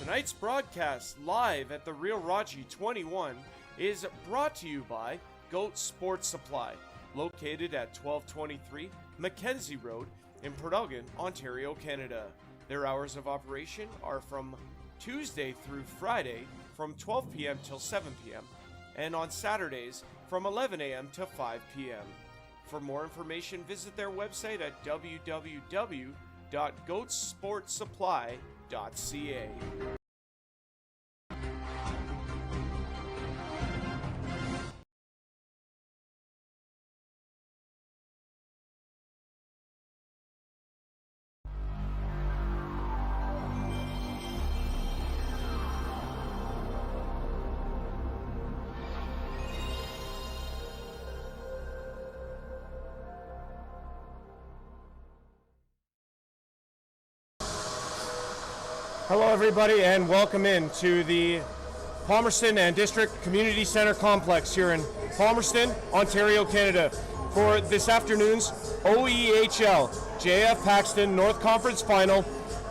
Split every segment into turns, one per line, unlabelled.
Tonight's broadcast live at the Real Raji 21 is brought to you by Goat Sports Supply, located at 1223 Mackenzie Road in Port Elgin, Ontario, Canada. Their hours of operation are from Tuesday through Friday from 12 p.m. till 7 p.m. and on Saturdays from 11 a.m. to 5 p.m. For more information, visit their website at www.goatsportsupply.ca. Hello everybody and welcome in to the Palmerston and District Community Centre Complex here in Palmerston, Ontario, Canada for this afternoon's OEHL JF Paxton North Conference Final,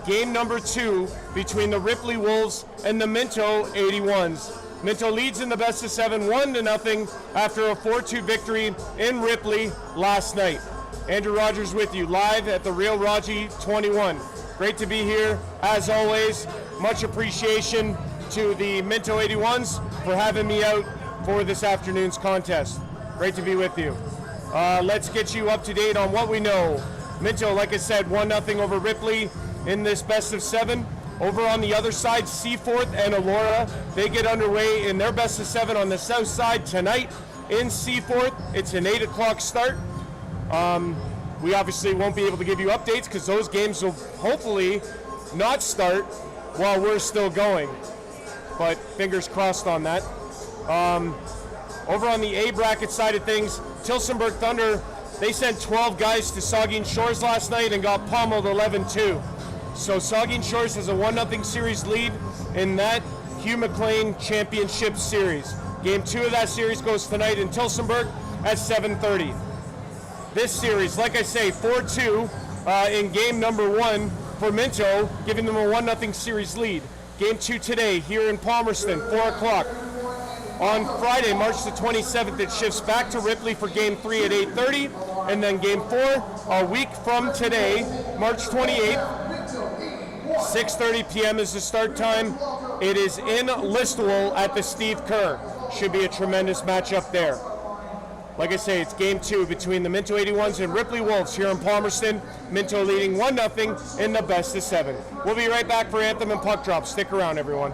game number 2 between the Ripley Wolves and the Minto 81s. Minto leads in the best of 7, 1-0 after a 4-2 victory in Ripley last night. Andrew Rogers with you live at the Real Raji 21. Great to be here, as always. Much appreciation to the Mento 81s for having me out for this afternoon's contest. Great to be with you. Let's get you up to date on what we know. Minto, like I said, 1-0 over Ripley in this best of 7. Over on the other side, Seaforth and Elora, they get underway in their best of 7 on the south side tonight in Seaforth. It's an 8 o'clock start. We obviously won't be able to give you updates because those games will hopefully not start while we're still going. But fingers crossed on that. Over on the A bracket side of things, Tillsonburg Thunder, they sent 12 guys to Saugeen Shores last night and got pummeled 11-2. So Saugeen Shores has a 1-0 series lead in that Hugh McLean Championship Series. Game 2 of that series goes tonight in Tillsonburg at 7:30. This series, like I say, 4-2 in game number 1 for Minto, giving them a 1-0 series lead. Game 2 today here in Palmerston, 4 o'clock. On Friday, March the 27th, it shifts back to Ripley for game 3 at 8:30, and then game 4 a week from today, March 28th, 6:30 p.m. is the start time. It is in Listowel at the Steve Kerr. Should be a tremendous matchup there. Like I say, it's game 2 between the Minto 81s and Ripley Wolves here in Palmerston. Minto leading 1-0 in the best of 7. We'll be right back for Anthem and Puck Drop. Stick around, everyone.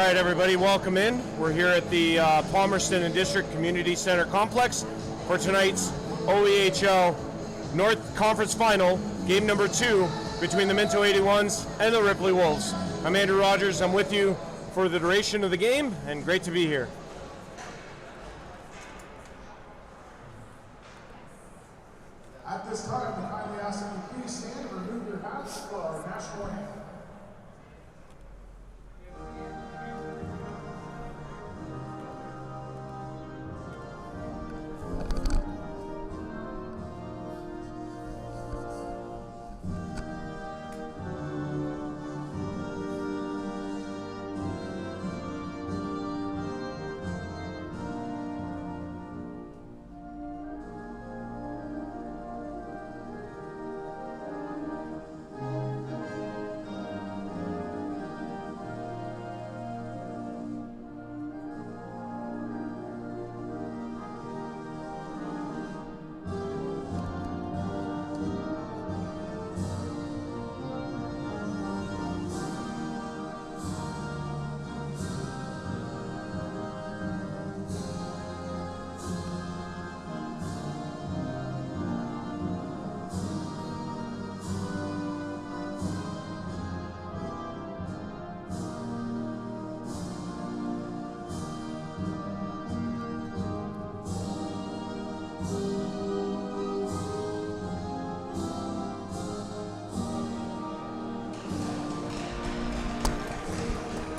right, everybody, welcome in. We're here at the Palmerston and District Community Center Complex for tonight's OEHL North Conference Final, game number 2 between the Minto 81s and the Ripley Wolves. I'm Andrew Rogers. I'm with you for the duration of the game, and great to be here.
At this time, we kindly ask that you please stand and remove your hats for our national anthem.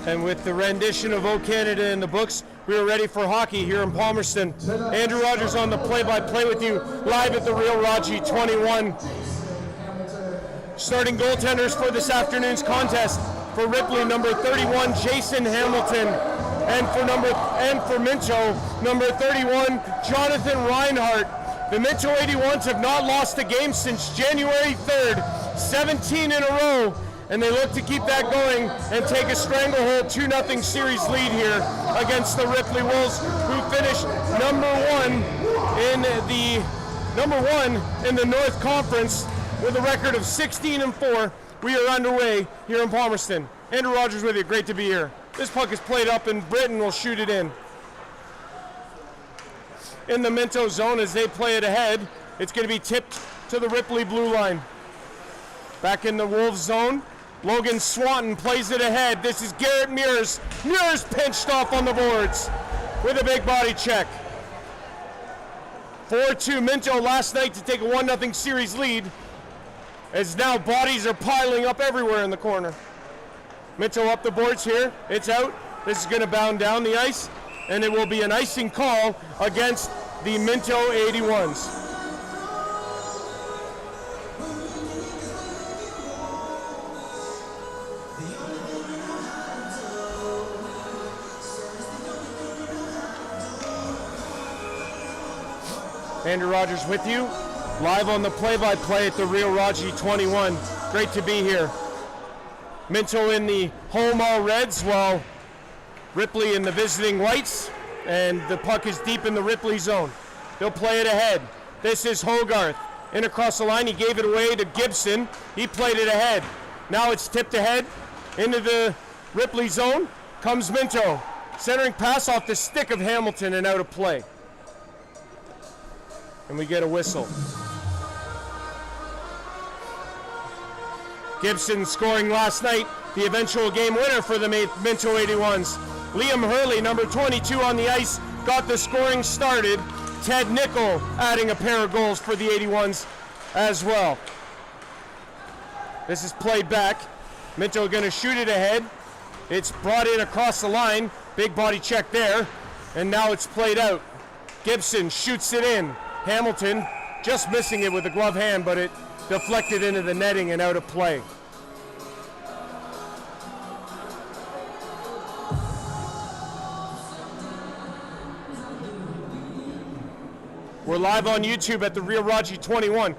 And with the rendition of O Canada in the books, we are ready for hockey here in Palmerston. Andrew Rogers on the play-by-play with you live at the Real Raji 21. Starting goaltenders for this afternoon's contest for Ripley, number 31, Jason Hamilton, and for Minto, number 31, Jonathan Reinhardt. The Minto 81s have not lost a game since January 3rd, 17 in a row. And they look to keep that going and take a stranglehold 2-0 series lead here against the Ripley Wolves, who finished number one in the North Conference with a record of 16-4. We are underway here in Palmerston. Andrew Rogers with you. Great to be here. This puck is played up and Britain will shoot it in. In the Mento zone as they play it ahead, it's going to be tipped to the Ripley blue line. Back in the Wolves zone, Logan Swanton plays it ahead. This is Garrett Mears. Mears pinched off on the boards with a big body check. 4-2 Minto last night to take a 1-0 series lead, as now bodies are piling up everywhere in the corner. Minto up the boards here. It's out. This is going to bound down the ice, and it will be an icing call against the Minto 81s. Andrew Rogers with you, live on the play-by-play at the Real Raji 21. Great to be here. Minto in the home all Reds, while Ripley in the visiting whites, and the puck is deep in the Ripley zone. They'll play it ahead. This is Hogarth. In across the line, he gave it away to Gibson. He played it ahead. Now it's tipped ahead into the Ripley zone. Comes Minto. Centering pass off the stick of Hamilton and out of play. And we get a whistle. Gibson scoring last night, the eventual game winner for the Minto 81s. Liam Hurley, number 22 on the ice, got the scoring started. Ted Nickel adding a pair of goals for the 81s as well. This is played back. Minto going to shoot it ahead. It's brought in across the line. Big body check there. And now it's played out. Gibson shoots it in. Hamilton just missing it with the glove hand, but it deflected into the netting and out of play. We're live on YouTube at the Real Raji 21.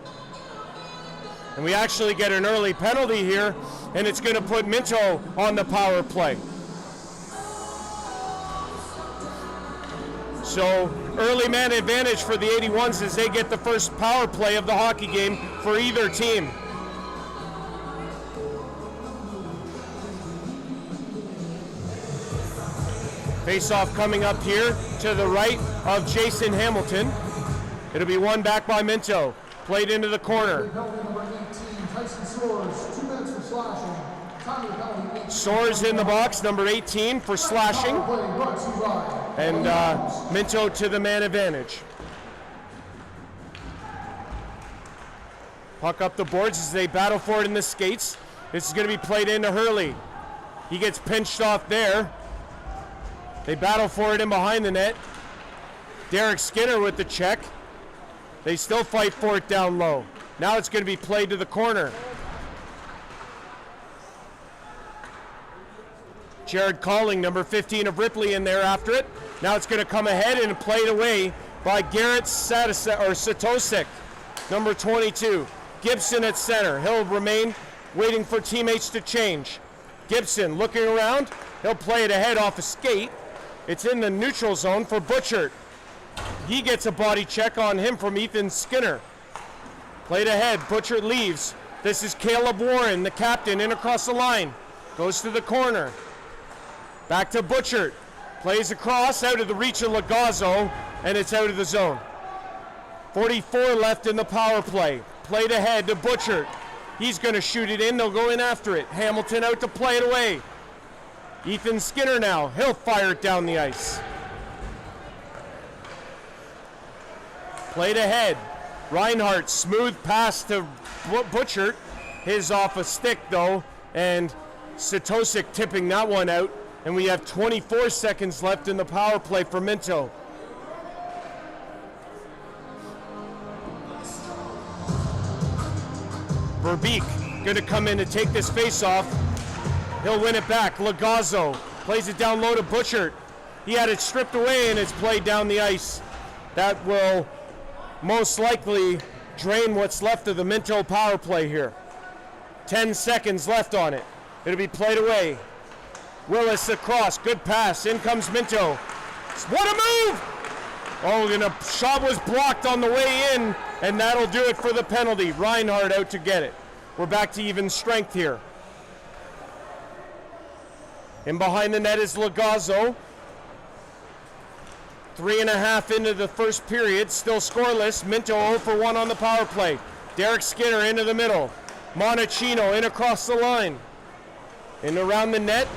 And we actually get an early penalty here, and it's going to put Minto on the power play. So early man advantage for the 81s as they get the first power play of the hockey game for either team. Face-off coming up here to the right of Jason Hamilton. It'll be won back by Minto. Played into the corner. Soares in the box, number 18 for slashing. And Minto to the man advantage. Puck up the boards as they battle for it in the skates. This is going to be played into Hurley. He gets pinched off there. They battle for it in behind the net. Derek Skinner with the check. They still fight for it down low. Now it's going to be played to the corner. Jared Calling, number 15 of Ripley, in there after it. Now it's going to come ahead and played away by Garrett Satosik, number 22. Gibson at center. He'll remain waiting for teammates to change. Gibson looking around. He'll play it ahead off a skate. It's in the neutral zone for Butchert. He gets a body check on him from Ethan Skinner. Played ahead. Butchert leaves. This is Caleb Warren, the captain, in across the line. Goes to the corner. Back to Butchert. Plays across, out of the reach of Lagazzo, and it's out of the zone. 44 left in the power play. Played ahead to Butchert. He's going to shoot it in. They'll go in after it. Hamilton out to play it away. Ethan Skinner now. He'll fire it down the ice. Played ahead. Reinhardt, smooth pass to Butchert. His off a stick, though, and Satosik tipping that one out. And we have 24 seconds left in the power play for Minto. Verbeek going to come in to take this face-off. He'll win it back. Lagazzo plays it down low to Butchert. He had it stripped away and it's played down the ice. That will most likely drain what's left of the Minto power play here. 10 seconds left on it. It'll be played away. Willis across, good pass. In comes Minto. What a move! Oh, and a shot was blocked on the way in, and that'll do it for the penalty. Reinhardt out to get it. We're back to even strength here. In behind the net is Lagazzo. 3.5 into the first period, still scoreless. Minto 0 for 1 on the power play. Derek Skinner into the middle. Monachino in across the line. In around the net,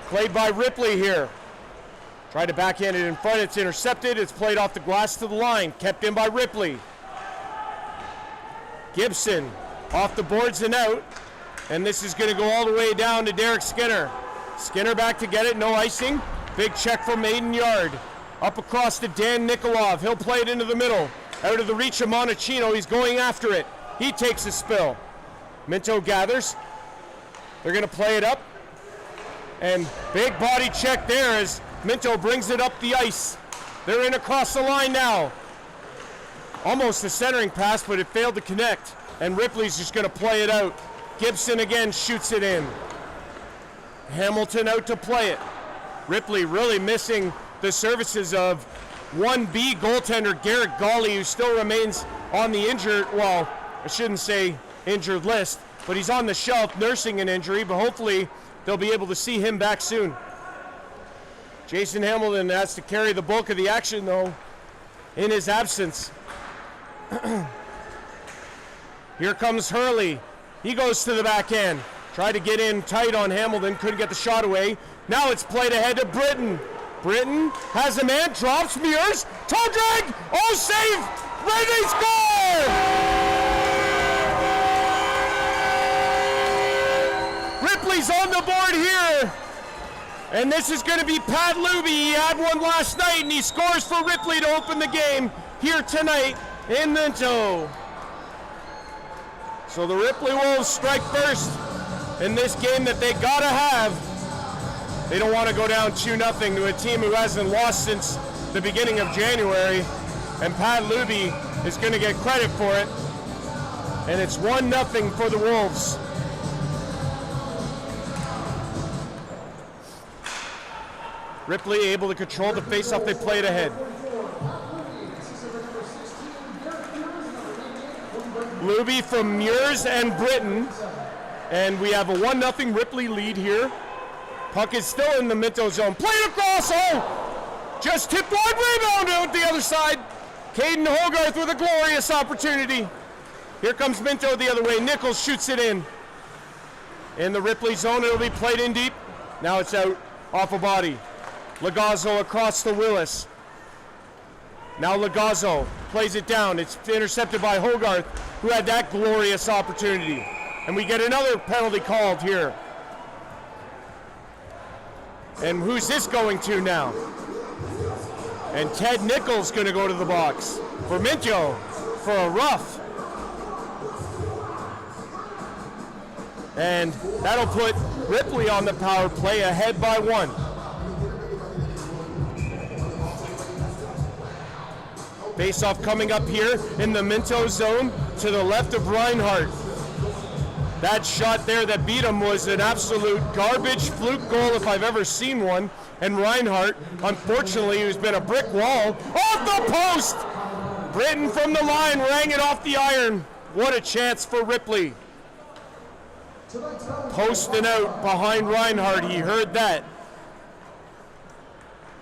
played by Ripley here. Tried to backhand it in front, it's intercepted. It's played off the glass to the line, kept in by Ripley. Gibson off the boards and out. And this is going to go all the way down to Derek Skinner. Skinner back to get it, no icing. Big check from Maiden Yard. Up across to Dan Nikolov. He'll play it into the middle. Out of the reach of Monachino, he's going after it. He takes a spill. Minto gathers. They're going to play it up. And big body check there as Minto brings it up the ice. They're in across the line now. Almost a centering pass, but it failed to connect. And Ripley's just going to play it out. Gibson again shoots it in. Hamilton out to play it. Ripley really missing the services of 1B goaltender Garrett Gawley, who still remains on the injured, well, I shouldn't say injured list, but he's on the shelf nursing an injury, but hopefully they'll be able to see him back soon. Jason Hamilton has to carry the bulk of the action, though, in his absence. Here comes Hurley. He goes to the backhand. Tried to get in tight on Hamilton, couldn't get the shot away. Now it's played ahead to Britton. Britton has a man, drops Mears, toe drag, oh save, ready, score! Ripley's on the board here. And this is going to be Pat Luby. He had one last night, and he scores for Ripley to open the game here tonight in Minto. So the Ripley Wolves strike first in this game that they got to have. They don't want to go down 2-0 to a team who hasn't lost since the beginning of January. And Pat Luby is going to get credit for it. And it's 1-0 for the Wolves. Ripley able to control the faceoff. They played ahead. Luby from Mears and Britton. And we have a 1-0 Ripley lead here. Puck is still in the Minto zone. Played across. Oh! Just tipped wide, rebound out the other side. Caden Hogarth with a glorious opportunity. Here comes Minto the other way. Nichols shoots it in. In the Ripley zone, it'll be played in deep. Now it's out off a body. Lagazzo across to Willis. Now Lagazzo plays it down. It's intercepted by Hogarth, who had that glorious opportunity. And we get another penalty called here. And who's this going to now? And Ted Nichols going to go to the box for Minto for a rough. And that'll put Ripley on the power play ahead by 1. Face-off coming up here in the Minto zone to the left of Reinhardt. That shot there that beat him was an absolute garbage fluke goal if I've ever seen one. And Reinhardt, unfortunately, who's been a brick wall, off the post! Britton from the line rang it off the iron. What a chance for Ripley. Posting out behind Reinhardt, he heard that.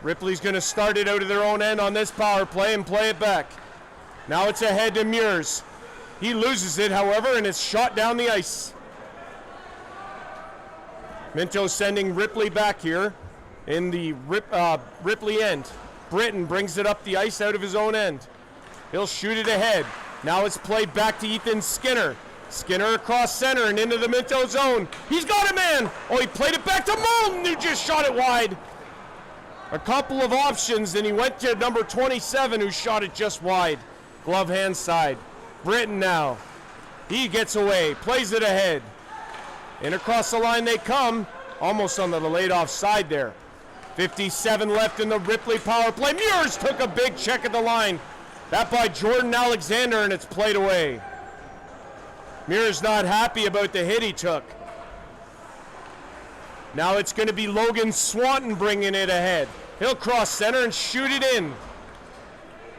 Ripley's going to start it out of their own end on this power play and play it back. Now it's ahead to Mears. He loses it, however, and it's shot down the ice. Minto sending Ripley back here in the Ripley end. Britton brings it up the ice out of his own end. He'll shoot it ahead. Now it's played back to Ethan Skinner. Skinner across center and into the Minto zone. He's got a man. Oh, he played it back to Moulton, who just shot it wide. A couple of options, and he went to number 27, who shot it just wide. Glove hand side. Britton now. He gets away, plays it ahead. And across the line they come, almost on the laid off side there. 57 left in the Ripley power play. Mears took a big check at the line. That by Jordan Alexander, and it's played away. Mears not happy about the hit he took. Now it's going to be Logan Swanton bringing it ahead. He'll cross center and shoot it in.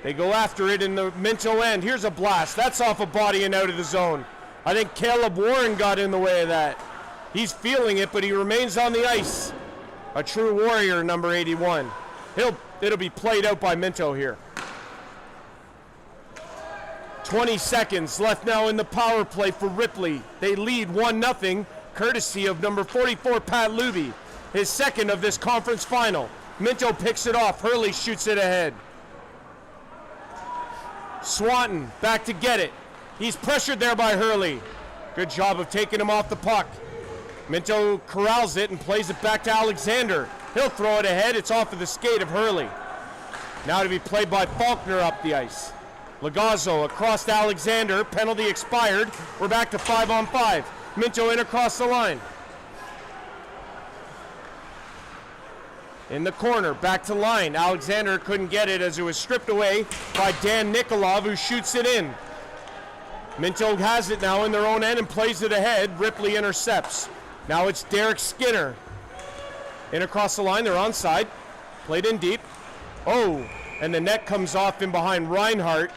They go after it in the Minto end. Here's a blast. That's off a body and out of the zone. I think Caleb Warren got in the way of that. He's feeling it, but he remains on the ice. A true warrior, number 81. It'll be played out by Minto here. 20 seconds left now in the power play for Ripley. They lead 1-0, courtesy of number 44, Pat Luby. His second of this conference final. Minto picks it off. Hurley shoots it ahead. Swanton back to get it. He's pressured there by Hurley. Good job of taking him off the puck. Minto corrals it and plays it back to Alexander. He'll throw it ahead. It's off of the skate of Hurley. Now to be played by Faulkner up the ice. Lagazzo across to Alexander. Penalty expired. We're back to 5-on-5. Minto in across the line. In the corner, back to line. Alexander couldn't get it as it was stripped away by Dan Nikolov, who shoots it in. Minto has it now in their own end and plays it ahead. Ripley intercepts. Now it's Derek Skinner. In across the line, they're onside. Played in deep. Oh, and the net comes off in behind Reinhardt.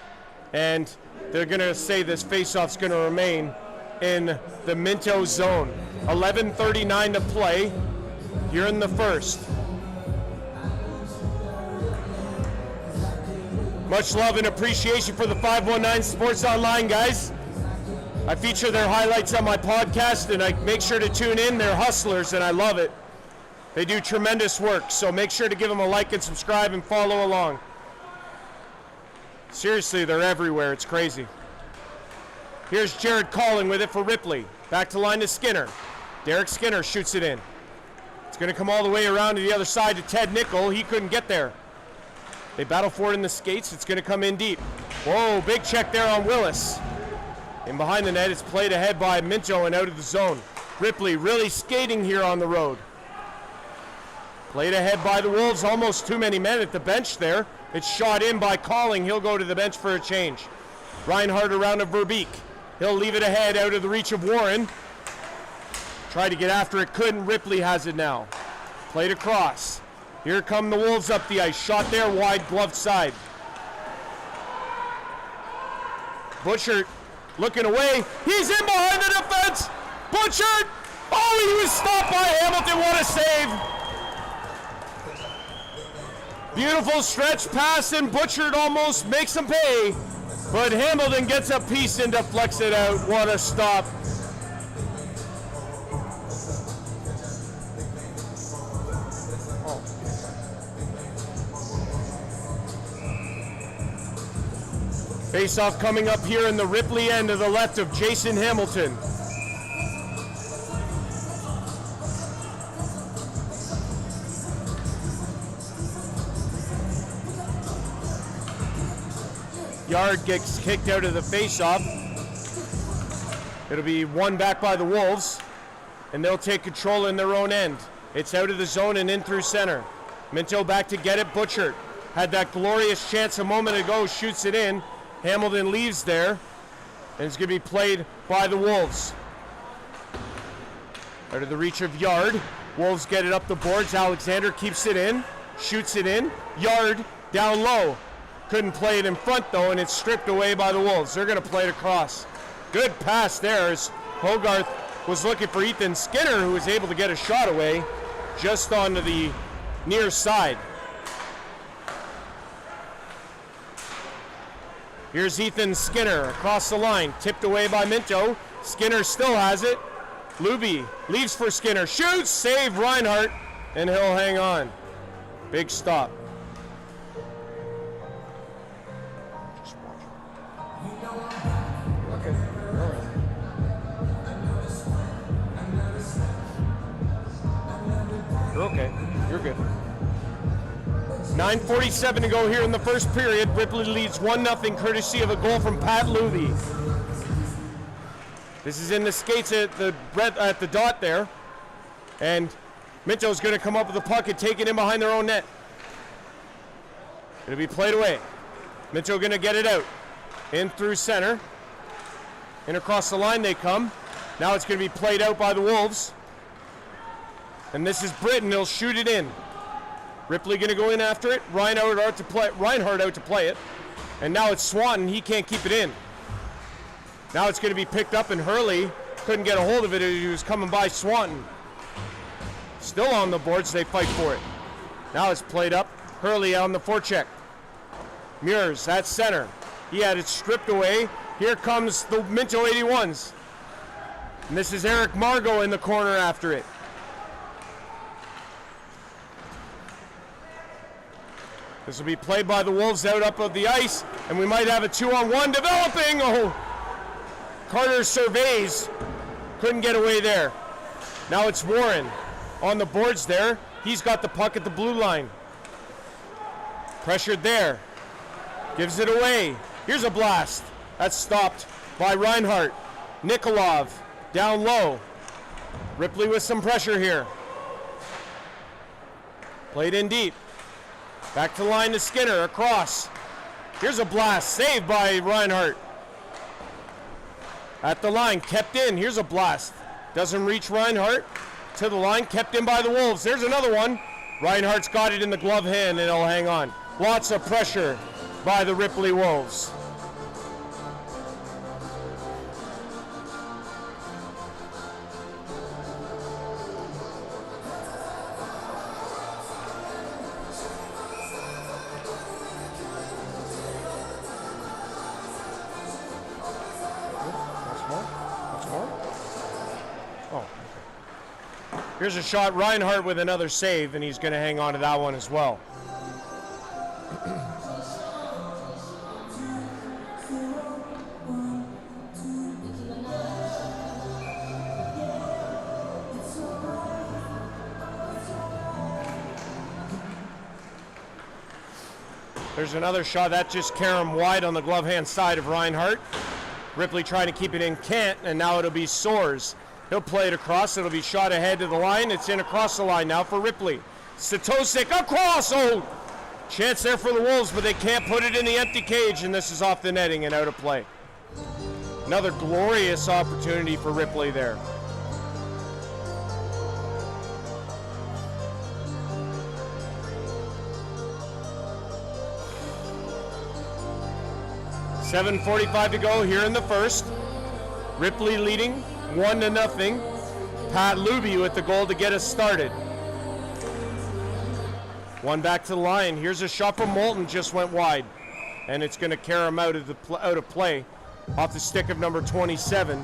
And they're going to say this faceoff's going to remain in the Minto zone. 11:39 to play here in the first. Much love and appreciation for the 519 Sports Online guys. I feature their highlights on my podcast, and I make sure to tune in. They're hustlers, and I love it. They do tremendous work, so make sure to give them a like and subscribe and follow along. Seriously, they're everywhere. It's crazy. Here's Jared Calling with it for Ripley. Back to line to Skinner. Derek Skinner shoots it in. It's going to come all the way around to the other side to Ted Nickel. He couldn't get there. They battle for it in the skates. It's going to come in deep. Whoa, big check there on Willis. In behind the net, it's played ahead by Minto and out of the zone. Ripley really skating here on the road. Played ahead by the Wolves. Almost too many men at the bench there. It's shot in by Calling. He'll go to the bench for a change. Reinhardt around to Verbeek. He'll leave it ahead out of the reach of Warren. Tried to get after it, couldn't. Ripley has it now. Played across. Here come the Wolves up the ice. Shot there, wide gloved side. Butchert looking away. He's in behind the defense. Butchert! Oh, he was stopped by Hamilton. What a save. Beautiful stretch pass, and Butchert almost makes him pay. But Hamilton gets a piece and deflects it out. What a stop. Face-off coming up here in the Ripley end to the left of Jason Hamilton. Yard gets kicked out of the face-off. It'll be won back by the Wolves, and they'll take control in their own end. It's out of the zone and in through center. Minto back to get it. Butchert had that glorious chance a moment ago, shoots it in. Hamilton leaves there, and it's going to be played by the Wolves. Out of the reach of Yard. Wolves get it up the boards. Alexander keeps it in, shoots it in. Yard down low. Couldn't play it in front though, and it's stripped away by the Wolves. They're going to play it across. Good pass there as Hogarth was looking for Ethan Skinner, who was able to get a shot away just onto the near side. Here's Ethan Skinner across the line, tipped away by Minto. Skinner still has it. Luby leaves for Skinner, shoots, save Reinhardt, and he'll hang on. Big stop. You're okay. You're good. 9:47 to go here in the first period. Ripley leads 1-0 courtesy of a goal from Pat Luby. This is in the skates at the dot there. And Minto's going to come up with the puck and take it in behind their own net. It'll be played away. Minto going to get it out. In through center. And across the line they come. Now it's going to be played out by the Wolves. And this is Britton. He'll shoot it in. Ripley going to go in after it. Reinhardt out to play it. And now it's Swanton. He can't keep it in. Now it's going to be picked up, and Hurley couldn't get a hold of it as he was coming by Swanton. Still on the boards. They fight for it. Now it's played up. Hurley on the forecheck. Muirs at center. He had it stripped away. Here comes the Minto 81s. And this is Eric Margot in the corner after it. This will be played by the Wolves out up of the ice, and we might have a 2-on-1 developing. Oh, Carter surveys, couldn't get away there. Now it's Warren on the boards there. He's got the puck at the blue line. Pressured there, gives it away. Here's a blast. That's stopped by Reinhardt. Nikolov down low. Ripley with some pressure here. Played in deep. Back to the line to Skinner, across. Here's a blast, saved by Reinhardt. At the line, kept in, here's a blast. Doesn't reach Reinhardt, to the line, kept in by the Wolves. There's another one. Reinhardt's got it in the glove hand and he'll hang on. Lots of pressure by the Ripley Wolves. Here's a shot, Reinhardt with another save, and he's going to hang on to that one as well. There's another shot, that just carried him wide on the glove hand side of Reinhardt. Ripley trying to keep it in, can't, and now it'll be Soares. He'll play it across. It'll be shot ahead to the line. It's in across the line now for Ripley. Satosik across. Oh, chance there for the Wolves, but they can't put it in the empty cage, and this is off the netting and out of play. Another glorious opportunity for Ripley there. .7:45 to go here in the first. Ripley leading 1-0. Pat Luby with the goal to get us started. One back to the line. Here's a shot from Moulton, just went wide. And it's going to carry him out of play off the stick of number 27,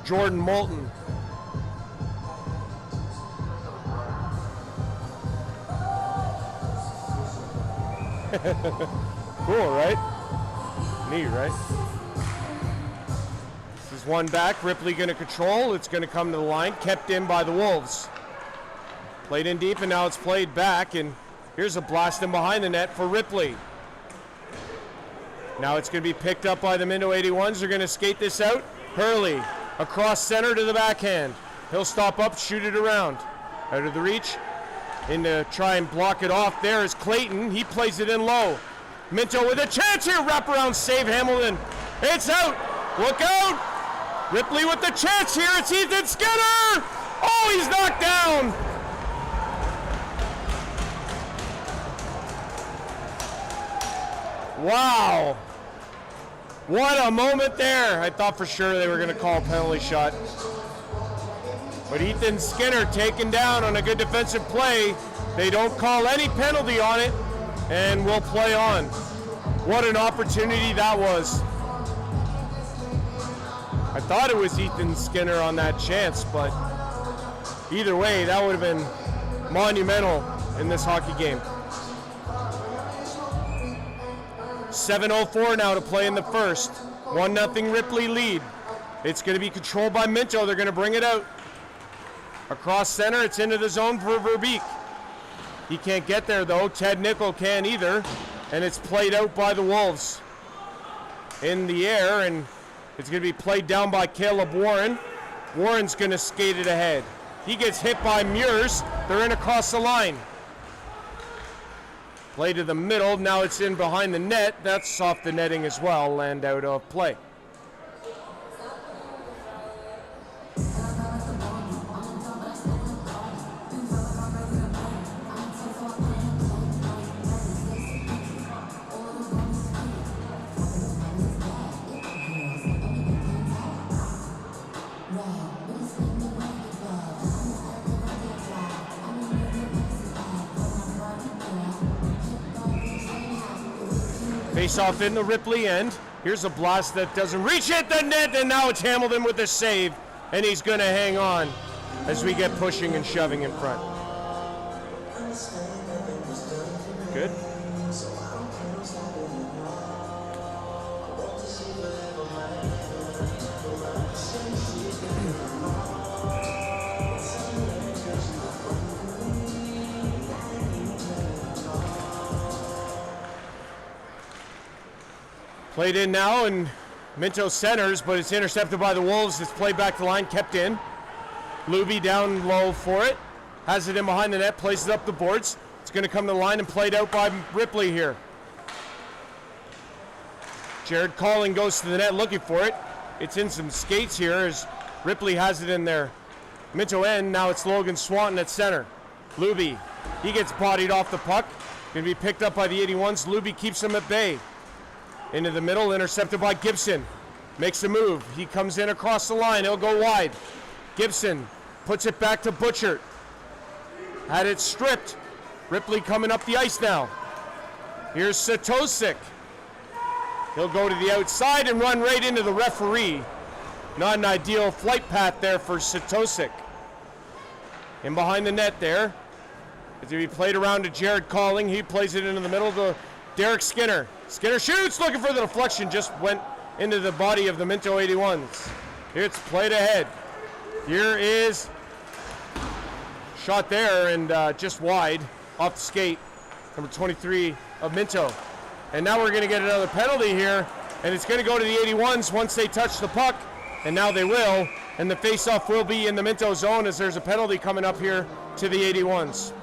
Jordan Moulton. Cool, right? Neat, right? This is one back. Ripley going to control. It's going to come to the line. Kept in by the Wolves. Played in deep, and now it's played back. And here's a blast in behind the net for Ripley. Now it's going to be picked up by the Minto 81s. They're going to skate this out. Hurley across center to the backhand. He'll stop up, shoot it around. Out of the reach. In to try and block it off. There is Clayton. He plays it in low. Minto with a chance here. Wraparound save, Hamilton. It's out. Look out. Ripley with the chance here. It's Ethan Skinner. Oh, he's knocked down. Wow. What a moment there. I thought for sure they were going to call a penalty shot. But Ethan Skinner taken down on a good defensive play. They don't call any penalty on it, and we'll play on. What an opportunity that was. I thought it was Ethan Skinner on that chance, but either way, that would have been monumental in this hockey game. 7:04 now to play in the first. 1-0 Ripley lead. It's going to be controlled by Minto. They're going to bring it out. Across center, it's into the zone for Verbeek. He can't get there though. Ted Nickel can't either. And it's played out by the Wolves. In the air, and it's going to be played down by Caleb Warren. Warren's going to skate it ahead. He gets hit by Muirs. They're in across the line. Play to the middle. Now it's in behind the net. That's off the netting as well and out of play. Face off in the Ripley end. Here's a blast that doesn't reach it, the net, and now it's Hamilton with the save, and he's going to hang on as we get pushing and shoving in front. Good. Played in now, and Minto centers, but it's intercepted by the Wolves. It's played back the line, kept in. Luby down low for it. Has it in behind the net, plays it up the boards. It's going to come to the line and played out by Ripley here. Jared Calling goes to the net looking for it. It's in some skates here as Ripley has it in there. Minto end, now it's Logan Swanton at center. Luby, he gets bodied off the puck. Going to be picked up by the 81s. Luby keeps him at bay. Into the middle, intercepted by Gibson. Makes a move. He comes in across the line. He'll go wide. Gibson puts it back to Butchert. Had it stripped. Ripley coming up the ice now. Here's Satosik. He'll go to the outside and run right into the referee. Not an ideal flight path there for Satosik. In behind the net there. It's going to be played around to Jared Calling. He plays it into the middle to Derek Skinner. Skinner shoots, looking for the deflection, just went into the body of the Minto 81s. Here it's played ahead. Here is shot there and just wide off the skate, number 23 of Minto. And now we're going to get another penalty here, and it's going to go to the 81s once they touch the puck, and now they will, and the faceoff will be in the Minto zone as there's a penalty coming up here to the 81s.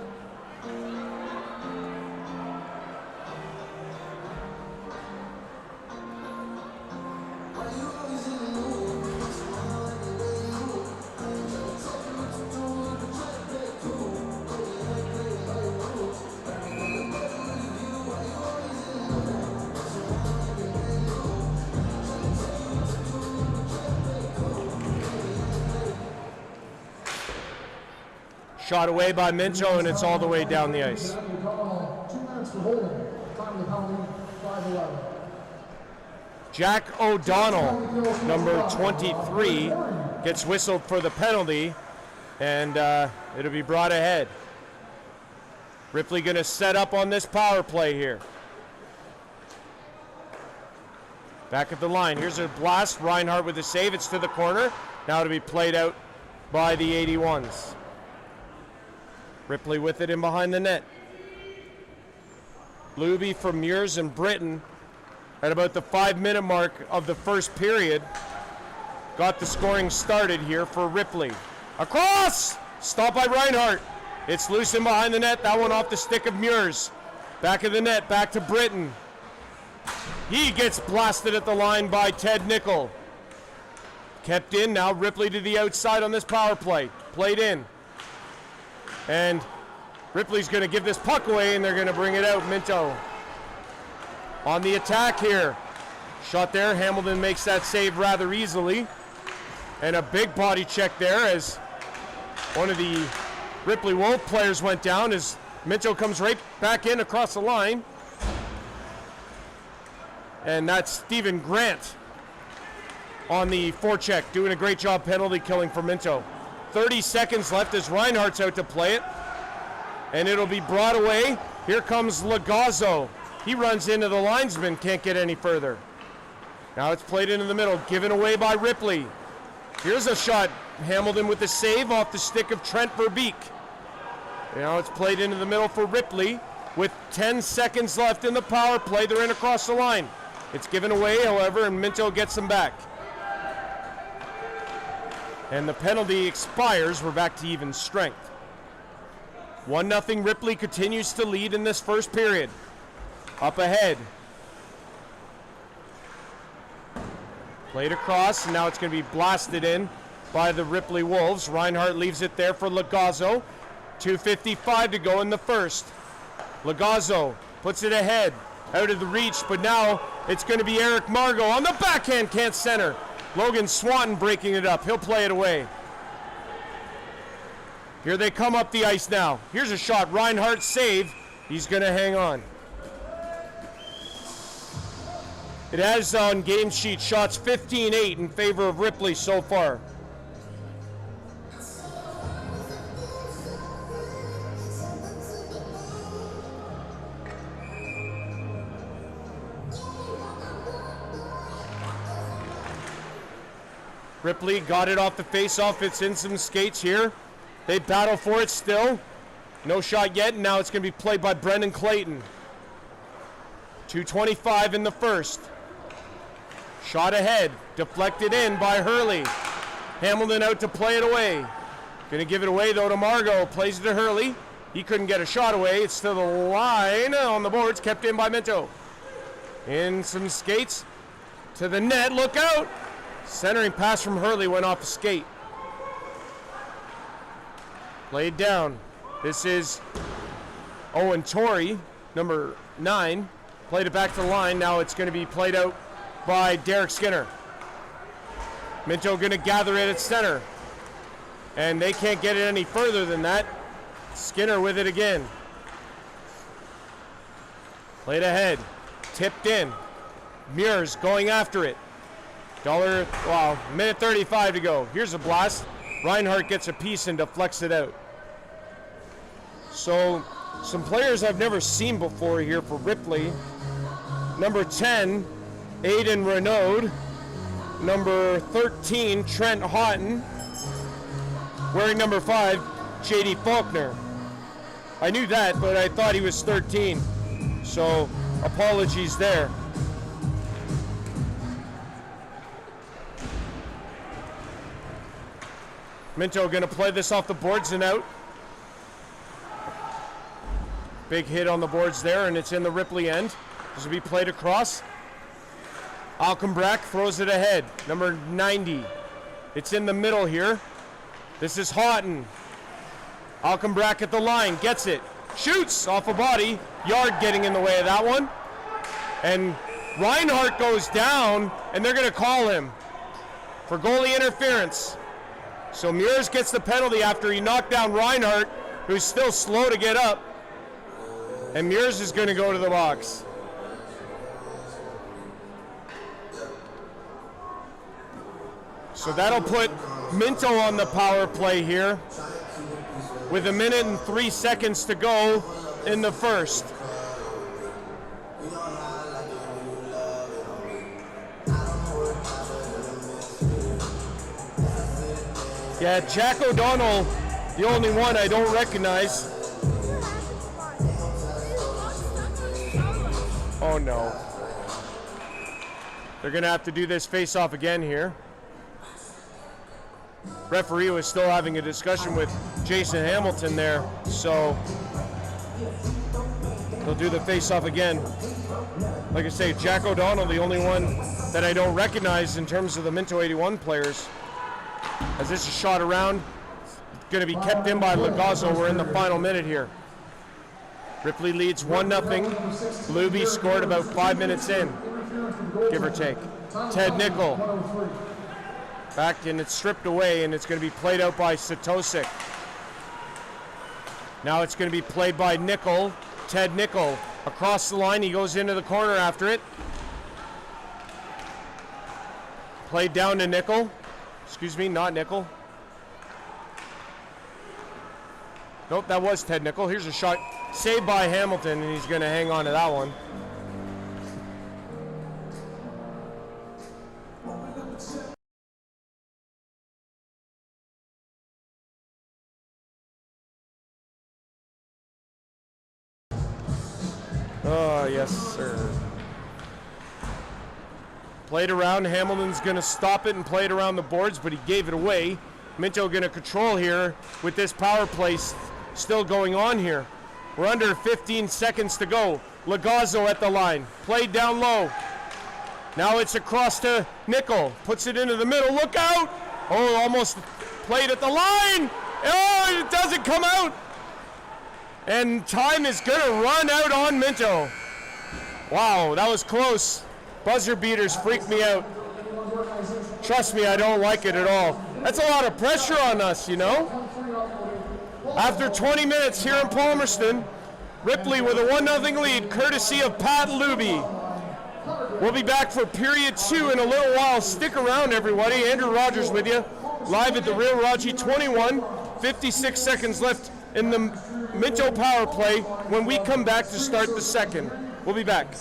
Shot away by Minto, and it's all the way down the ice.
2 minutes for holding. Time of the penalty, 5-11.
Jack O'Donnell, number 23, gets whistled for the penalty, and it'll be brought ahead. Ripley going to set up on this power play here. Back at the line. Here's a blast. Reinhardt with a save. It's to the corner. Now to be played out by the 81s. Ripley with it in behind the net. Luby from Muirs and Britton at about the 5-minute mark of the first period got the scoring started here for Ripley. Across! Stopped by Reinhardt. It's loose in behind the net. That one off the stick of Muirs. Back of the net. Back to Britton. He gets blasted at the line by Ted Nickel. Kept in, now Ripley to the outside on this power play. Played in. And Ripley's going to give this puck away, and they're going to bring it out. Minto on the attack here. Shot there. Hamilton makes that save rather easily. And a big body check there as one of the Ripley Wolf players went down as Minto comes right back in across the line. And that's Stephen Grant on the forecheck, doing a great job penalty killing for Minto. 30 seconds left as Reinhardt's out to play it. And it'll be brought away. Here comes Lagazzo. He runs into the linesman, can't get any further. Now it's played into the middle, given away by Ripley. Here's a shot. Hamilton with the save off the stick of Trent Verbeek. Now it's played into the middle for Ripley with 10 seconds left in the power play. They're in across the line. It's given away, however, and Minto gets them back. And the penalty expires. We're back to even strength. 1-0 Ripley continues to lead in this first period. Up ahead. Played across, and now it's going to be blasted in by the Ripley Wolves. Reinhardt leaves it there for Lagazzo. 2:55 to go in the first. Lagazzo puts it ahead, out of the reach, but now it's going to be Eric Margot on the backhand, can't center. Logan Swanton breaking it up. He'll play it away. Here they come up the ice now. Here's a shot. Reinhardt save. He's going to hang on. It has on game sheet shots 15-8 in favor of Ripley so far. Ripley got it off the face-off. It's in some skates here. They battle for it still. No shot yet, and now it's going to be played by Brendan Clayton. 2:25 in the first. Shot ahead, deflected in by Hurley. Hamilton out to play it away. Going to give it away, though, to Margot. Plays it to Hurley. He couldn't get a shot away. It's to the line on the boards, kept in by Minto. In some skates to the net. Look out! Centering pass from Hurley went off the skate. Played down. This is Owen Torrey, number 9. Played it back to the line. Now it's going to be played out by Derek Skinner. Minto going to gather it at center. And they can't get it any further than that. Skinner with it again. Played ahead. Tipped in. Muirs going after it. Minute 35 to go. Here's a blast. Reinhardt gets a piece and deflects it out. So, some players I've never seen before here for Ripley. Number 10, Aidan Renaud. Number 13, Trent Houghton. Wearing number 5, J.D. Faulkner. I knew that, but I thought he was 13. So, apologies there. Minto going to play this off the boards and out. Big hit on the boards there, and it's in the Ripley end. This will be played across. Alkenbrack throws it ahead. Number 90. It's in the middle here. This is Houghton. Alkenbrack at the line. Gets it. Shoots off a body. Yard getting in the way of that one. And Reinhardt goes down, and they're going to call him for goalie interference. So Muirs gets the penalty after he knocked down Reinhardt who's still slow to get up. And Mears is going to go to the box. So that'll put Minto on the power play here with 1 minute and 3 seconds to go in the first. Yeah, Jack O'Donnell, the only one I don't recognize. Oh no. They're gonna have to do this face-off again here. Referee was still having a discussion with Jason Hamilton there, so they'll do the face-off again. Like I say, Jack O'Donnell, the only one that I don't recognize in terms of the Minto 81 players. As this is shot around, going to be kept in by Lagazzo. We're in the final minute here. Ripley leads 1-0. Luby scored about 5 minutes in, give or take. Ted Nickel back, and it's stripped away, and it's going to be played out by Satosik. Now it's going to be played by Nickel. Ted Nickel across the line. He goes into the corner after it. Played down to Nickel. Excuse me, not Nickel. Nope, that was Ted Nickel. Here's a shot saved by Hamilton, and he's going to hang on to that one. Oh, yes, sir. Played around. Hamilton's going to stop it and play it around the boards, but he gave it away. Minto going to control here with this power play still going on here. We're under 15 seconds to go. Lagazzo at the line. Played down low. Now it's across to Nickel. Puts it into the middle. Look out! Oh, almost played at the line. Oh, it doesn't come out. And time is going to run out on Minto. Wow, that was close. Buzzer beaters freak me out. Trust me, I don't like it at all. That's a lot of pressure on us, you know? After 20 minutes here in Palmerston, Ripley with a 1-0 lead, courtesy of Pat Luby. We'll be back for period 2 in a little while. Stick around, everybody. Andrew Rogers with you, live at the Real Raji 21. 56 seconds left in the Minto power play when we come back to start the second. We'll be back.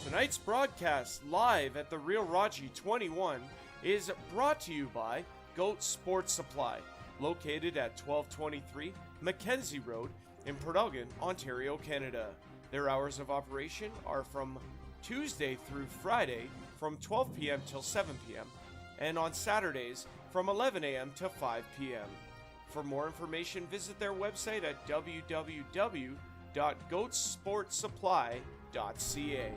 Tonight's broadcast live at the Real Raji 21 is brought to you by Goat Sports Supply, located at 1223 Mackenzie Road in Port Elgin, Ontario, Canada. Their hours of operation are from Tuesday through Friday from 12 p.m. till 7 p.m. and on Saturdays from 11 a.m. to 5 p.m. For more information, visit their website at www.goatsportsupply.ca.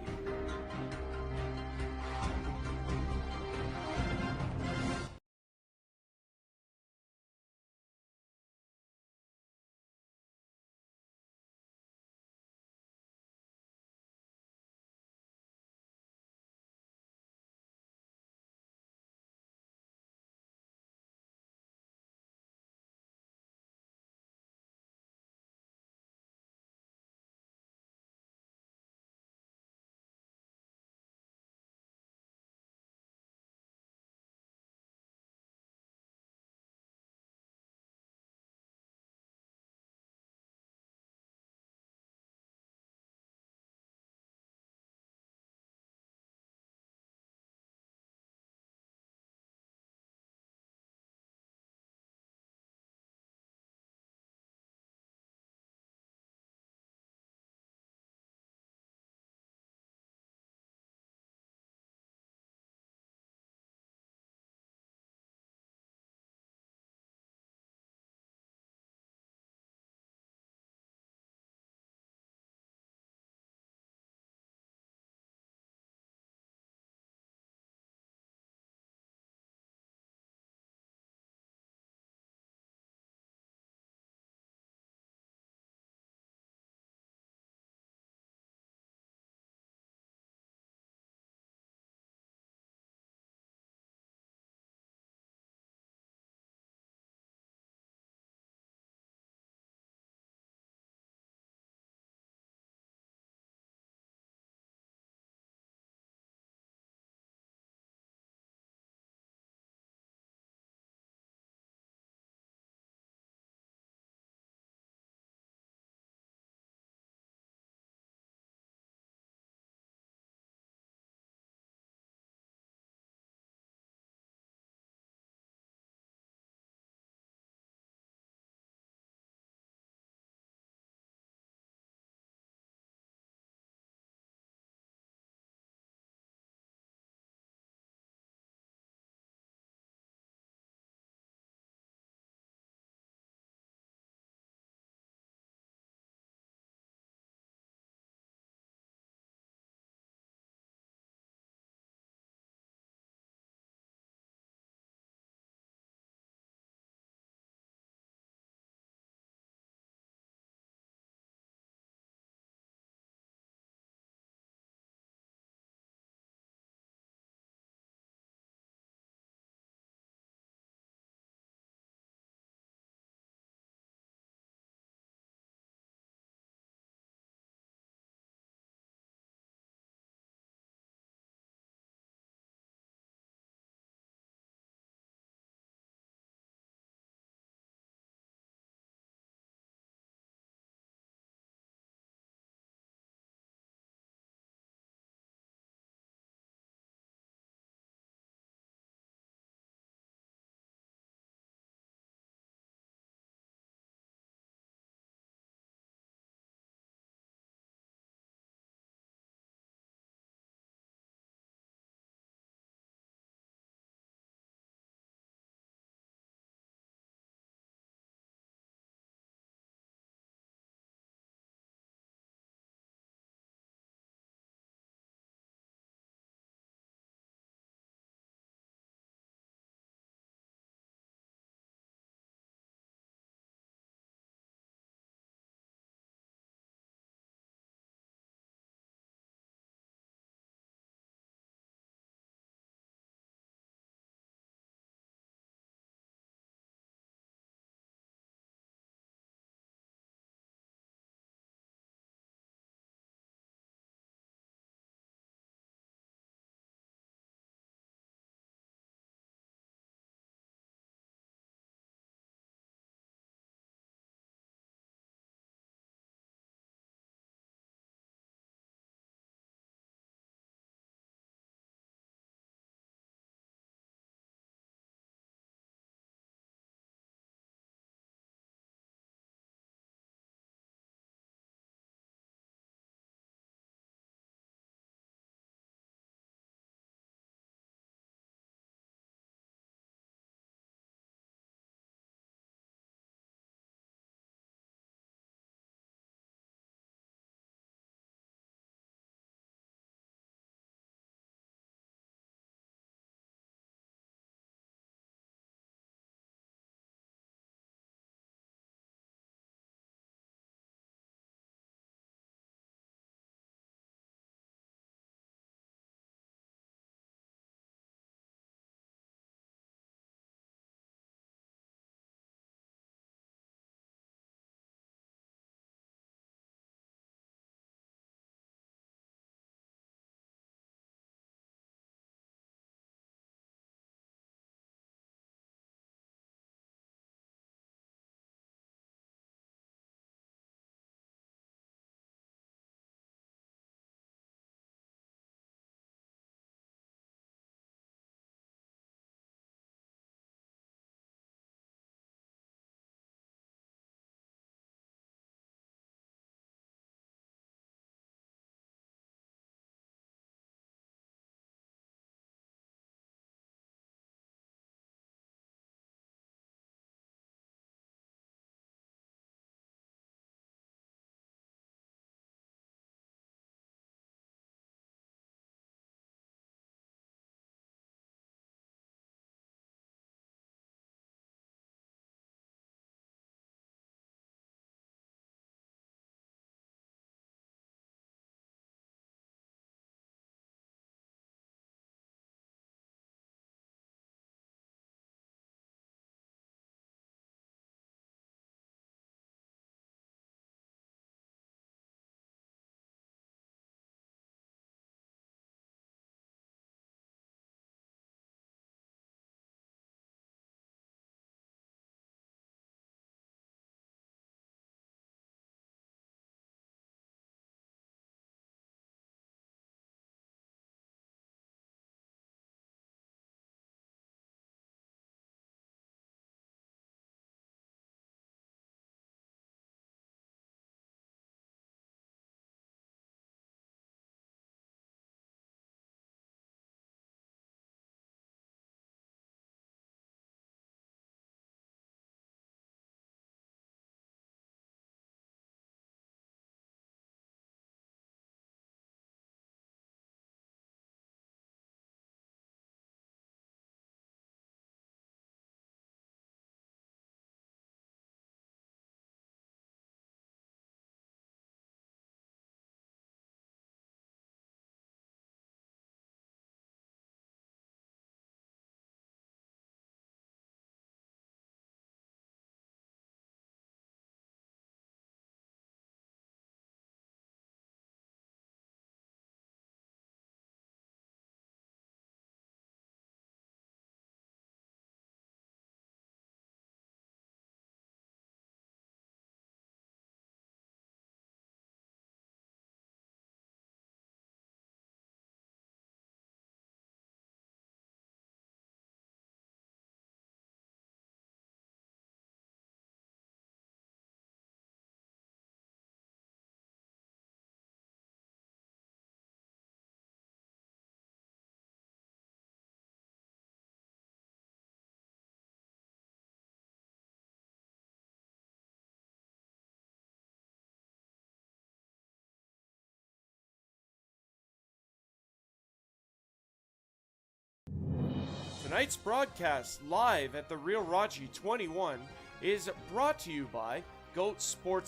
Tonight's broadcast live at the Real Raji 21 is brought to you by Goat Sports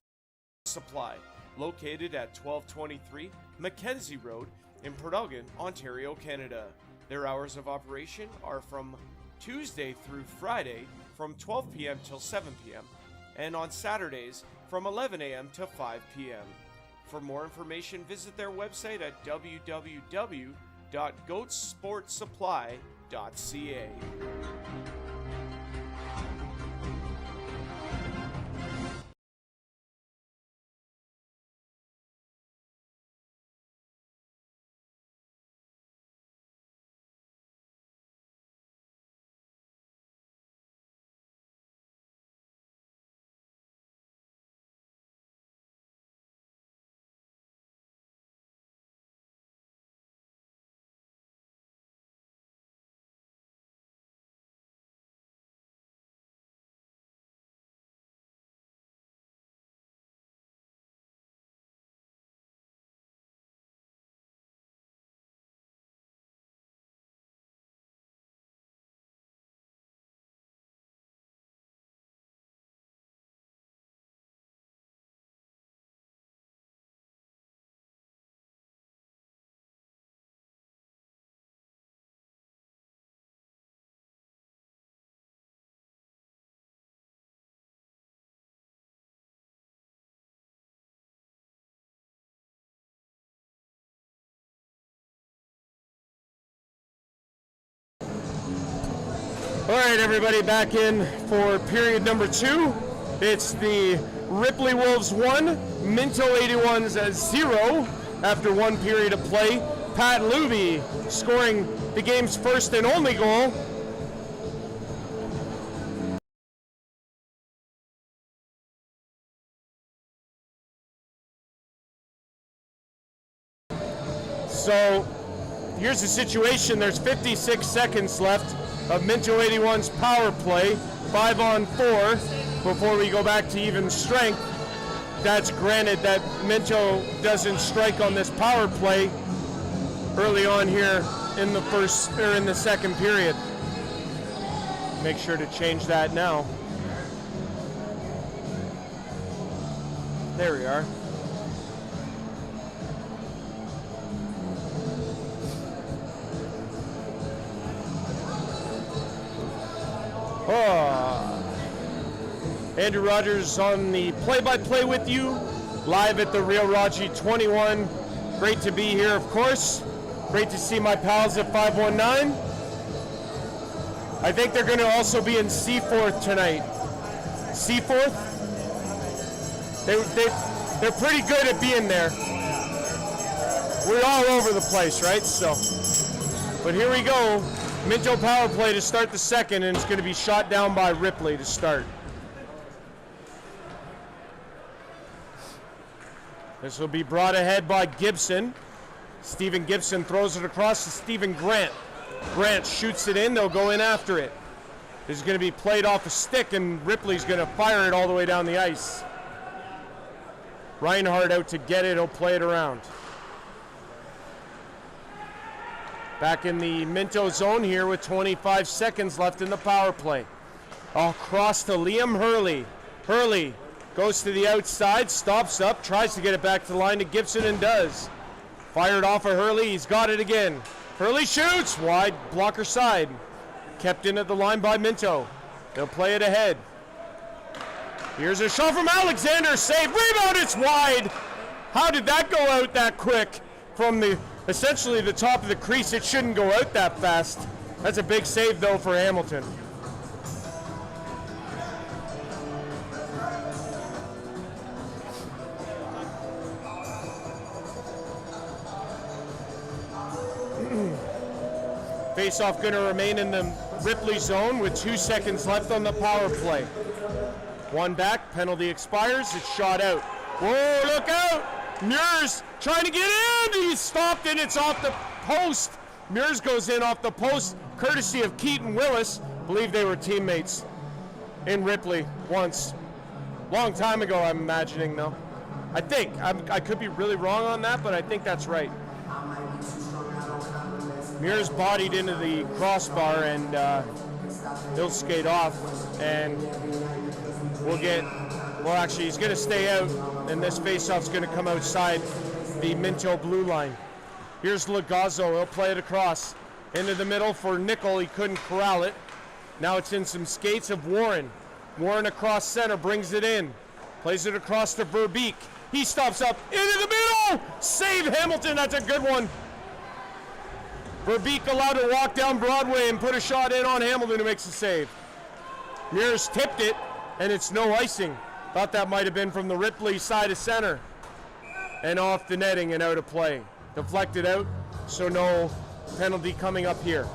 Supply, located at 1223 Mackenzie Road in Port Elgin, Ontario, Canada. Their hours of operation are from Tuesday through Friday from 12 p.m. till 7 p.m. and on Saturdays from 11 a.m. to 5 p.m. For more information, visit their website at www.goatsportsupply.ca. All right, everybody, back in for period number 2. It's the Ripley Wolves 1, Minto 81s 0 after 1 period of play. Pat Luby scoring the game's first and only goal. So here's the situation. There's 56 seconds left of Minto 81's power play, 5-on-4 before we go back to even strength. That's granted that Minto doesn't strike on this power play early on here in the second period. Make sure to change that now. There we are. Andrew Rogers on the play-by-play with you, live at the Real Raji 21. Great to be here, of course. Great to see my pals at 519. I think they're going to also be in Seaforth tonight. Seaforth? They're pretty good at being there. We're all over the place, right? So, but here we go. Minto power play to start the second, and it's going to be shot down by Ripley to start. This will be brought ahead by Gibson. Stephen Gibson throws it across to Stephen Grant. Grant shoots it in. They'll go in after it. This is going to be played off a stick, and Ripley's going to fire it all the way down the ice. Reinhardt out to get it. He'll play it around. Back in the Minto zone here with 25 seconds left in the power play. Across to Liam Hurley. Hurley goes to the outside, stops up, tries to get it back to the line to Gibson and does. Fired off of Hurley, he's got it again. Hurley shoots, wide blocker side. Kept in at the line by Minto. They'll play it ahead. Here's a shot from Alexander, save, rebound, it's wide. How did that go out that quick from essentially the top of the crease? It shouldn't go out that fast. That's a big save though for Hamilton. Face-off going to remain in the Ripley zone with 2 seconds left on the power play. One back, penalty expires, it's shot out. Whoa, look out! Mears trying to get in, he's stopped and it's off the post. Mears goes in off the post, courtesy of Keaton Willis. I believe they were teammates in Ripley once. Long time ago, I'm imagining though. I think, I could be really wrong on that, but I think that's right. Muir's bodied into the crossbar, and he'll skate off, and actually he's going to stay out, and this face-off's going to come outside the Minto blue line. Here's Lagazzo. He'll play it across into the middle for Nickel. He couldn't corral it. Now it's in some skates of Warren. Warren across center, brings it in. Plays it across to Verbeek. He stops up into the middle! Save Hamilton, that's a good one. Verbeek allowed to walk down Broadway and put a shot in on Hamilton, who makes the save. Mears tipped it, and it's no icing. Thought that might have been from the Ripley side of center. And off the netting and out of play. Deflected out, so no penalty coming up here.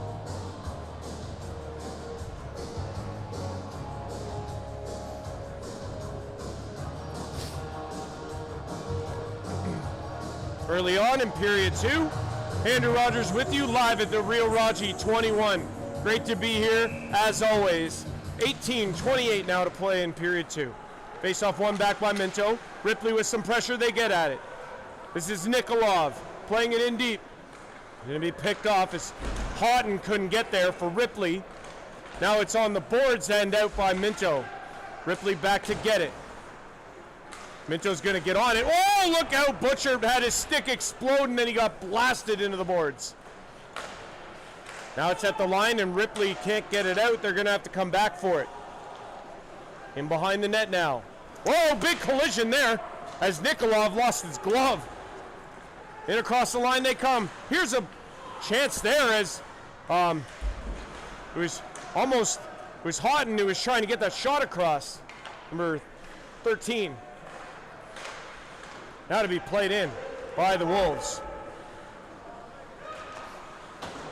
Early on in period 2, Andrew Rogers with you live at the Rio Raji 21. Great to be here, as always. 18-28 now to play in period 2. Face off one back by Minto. Ripley with some pressure, they get at it. This is Nikolov playing it in deep. Going to be picked off as Houghton couldn't get there for Ripley. Now it's on the boards and out by Minto. Ripley back to get it. Minto's going to get on it. Oh, look out. Butcher had his stick explode, and then he got blasted into the boards. Now it's at the line, and Ripley can't get it out. They're going to have to come back for it. In behind the net now. Whoa, big collision there as Nikolov lost his glove. In across the line they come. Here's a chance there as it was Houghton who was trying to get that shot across. Number 13. Now to be played in by the Wolves.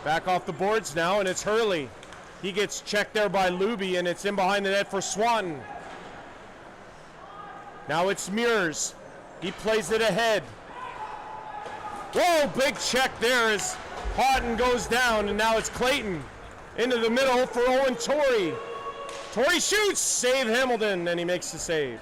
Back off the boards now, and it's Hurley. He gets checked there by Luby, and it's in behind the net for Swanton. Now it's Mears. He plays it ahead. Whoa, big check there as Houghton goes down, and now it's Clayton. Into the middle for Owen Torrey. Torrey shoots, save Hamilton, and he makes the save.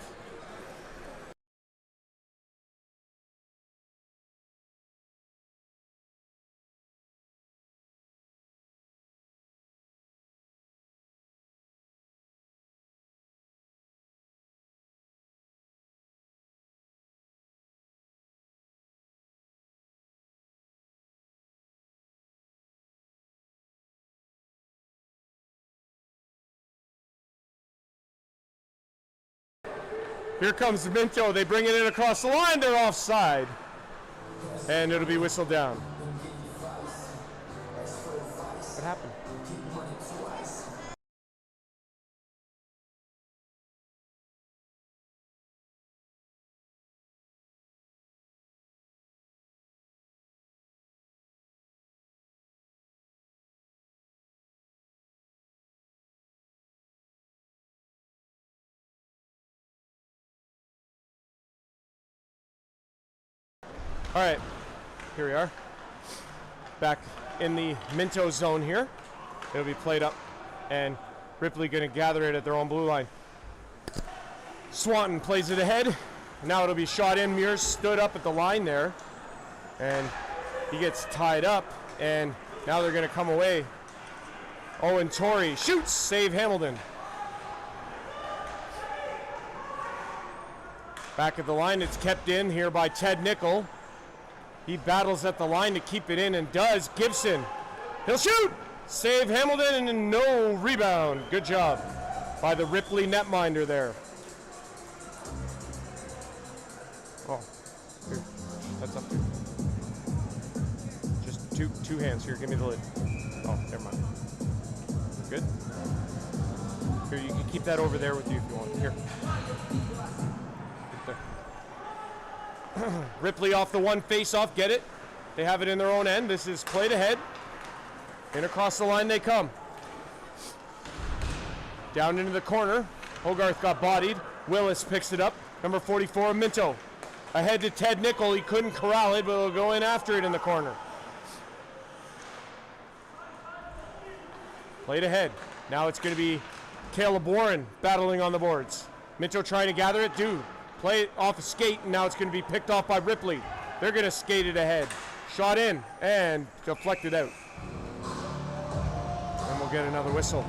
Here comes Minto. They bring it in across the line. They're offside. And it'll be whistled down. What happened? All right, here we are. Back in the Minto zone here. It'll be played up, and Ripley going to gather it at their own blue line. Swanton plays it ahead. Now it'll be shot in. Mears stood up at the line there, and he gets tied up, and now they're going to come away. Owen Torrey shoots, save Hamilton. Back at the line, it's kept in here by Ted Nickel. He battles at the line to keep it in and does. Gibson, he'll shoot! Save Hamilton and no rebound. Good job by the Ripley netminder there. Oh, here, that's up here. Just two hands here, give me the lid. Oh, never mind. Good? Here, you can keep that over there with you if you want. Here. Ripley off the one face-off, get it. They have it in their own end. This is played ahead. In across the line they come. Down into the corner. Hogarth got bodied. Willis picks it up. Number 44, Minto. Ahead to Ted Nickel. He couldn't corral it, but he'll go in after it in the corner. Played ahead. Now it's going to be Caleb Warren battling on the boards. Minto trying to gather it. Dude. Play it off a skate, and now it's going to be picked off by Ripley. They're going to skate it ahead. Shot in and deflected out. get another whistle.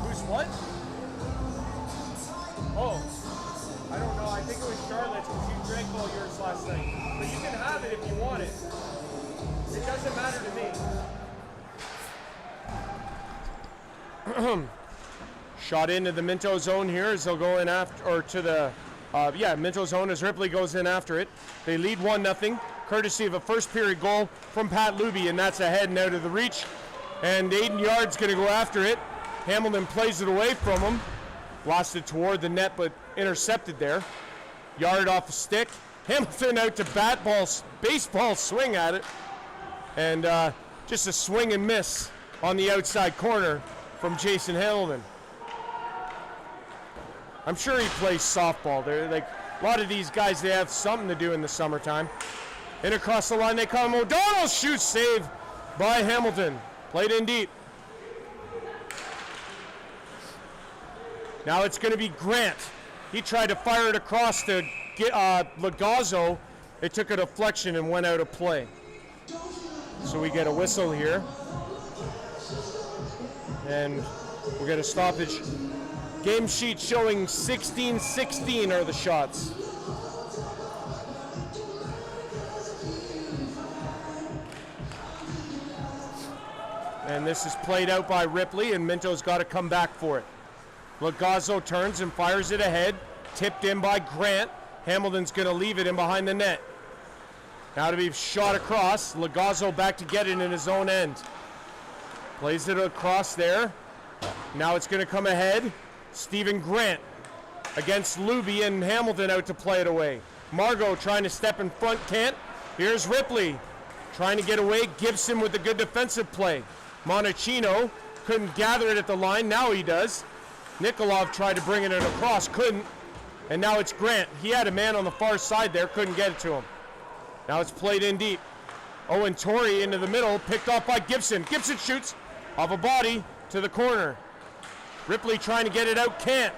Who's what? Oh, I don't know. I think it was Charlotte's because you drank all yours last night. But you can have it if you want it. It doesn't matter to me. Shot into the Minto zone here as they'll go in after, or to the, Minto zone as Ripley goes in after it. They lead 1-0, courtesy of a first period goal from Pat Luby, and that's ahead and out of the reach. And Aiden Yard's going to go after it. Hamilton plays it away from him. Lost it toward the net, but intercepted there. Yard off the stick. Hamilton out to baseball swing at it. And just a swing and miss on the outside corner from Jason Hamilton. I'm sure he plays softball. They're like a lot of these guys, they have something to do in the summertime. In across the line they come. O'Donnell shoots, save by Hamilton. Played in deep. Now it's going to be Grant. He tried to fire it across to Lagazzo. It took a deflection and went out of play. So we get a whistle here. And we'll get a stoppage. Game sheet showing 16-16 are the shots. And this is played out by Ripley, and Minto's got to come back for it. Lagazzo turns and fires it ahead. Tipped in by Grant. Hamilton's going to leave it in behind the net. Now to be shot across. Lagazzo back to get it in his own end. Plays it across there. Now it's going to come ahead. Stephen Grant against Luby, and Hamilton out to play it away. Margot trying to step in front, can't. Here's Ripley trying to get away. Gibson with the good defensive play. Monachino couldn't gather it at the line. Now he does. Nikolov tried to bring it in across, couldn't. And now it's Grant. He had a man on the far side there, couldn't get it to him. Now it's played in deep. Owen Torrey into the middle, picked off by Gibson. Gibson shoots off a body to the corner. Ripley trying to get it out, can't.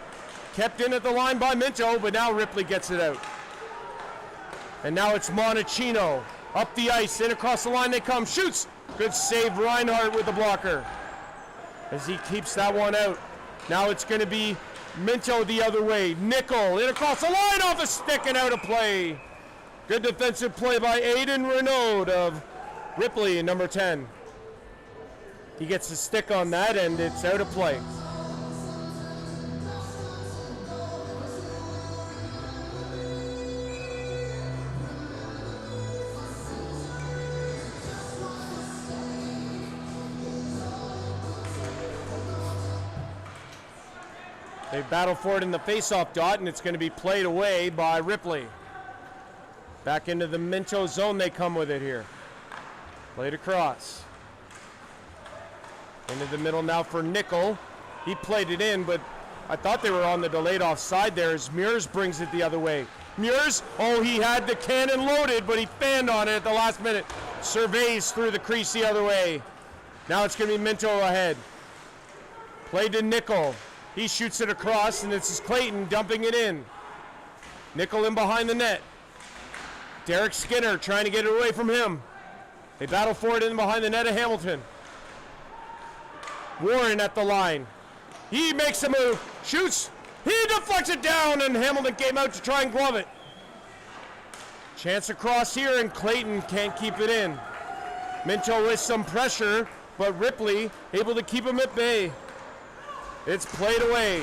Kept in at the line by Minto, but now Ripley gets it out. And now it's Monachino. Up the ice, in across the line they come, shoots. Good save, Reinhardt with the blocker. As he keeps that one out. Now it's going to be Minto the other way. Nickel in across the line, off a stick and out of play. Good defensive play by Aiden Renaud of Ripley, number 10. He gets the stick on that and it's out of play. They battle for it in the face-off dot, and it's going to be played away by Ripley. Back into the Minto zone they come with it here. Played across. Into the middle now for Nickel. He played it in, but I thought they were on the delayed offside there as Mears brings it the other way. Mears, he had the cannon loaded, but he fanned on it at the last minute. Surveys through the crease the other way. Now it's going to be Minto ahead. Played to Nickel. He shoots it across, and this is Clayton dumping it in. Nickel in behind the net. Derek Skinner trying to get it away from him. They battle for it in behind the net of Hamilton. Warren at the line. He makes a move, shoots. He deflects it down, and Hamilton came out to try and glove it. Chance across here, and Clayton can't keep it in. Minto with some pressure, but Ripley able to keep him at bay. It's played away.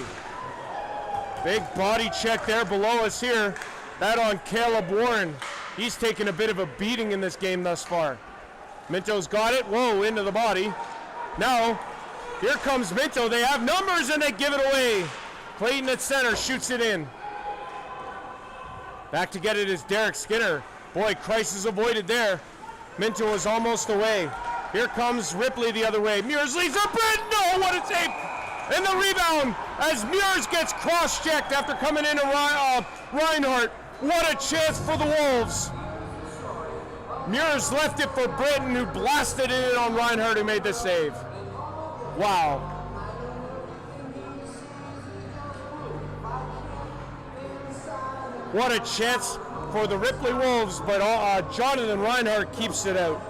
Big body check there below us here. That on Caleb Warren. He's taken a bit of a beating in this game thus far. Minto's got it. Whoa, into the body. Now, here comes Minto. They have numbers and they give it away. Clayton at center shoots it in. Back to get it is Derek Skinner. Boy, crisis avoided there. Minto was almost away. Here comes Ripley the other way. Mears leads up. No, what a save! And the rebound as Mears gets cross-checked after coming into Reinhardt. What a chance for the Wolves. Mears left it for Britton, who blasted it in on Reinhardt, who made the save. Wow. What a chance for the Ripley Wolves, but Jonathan Reinhardt keeps it out.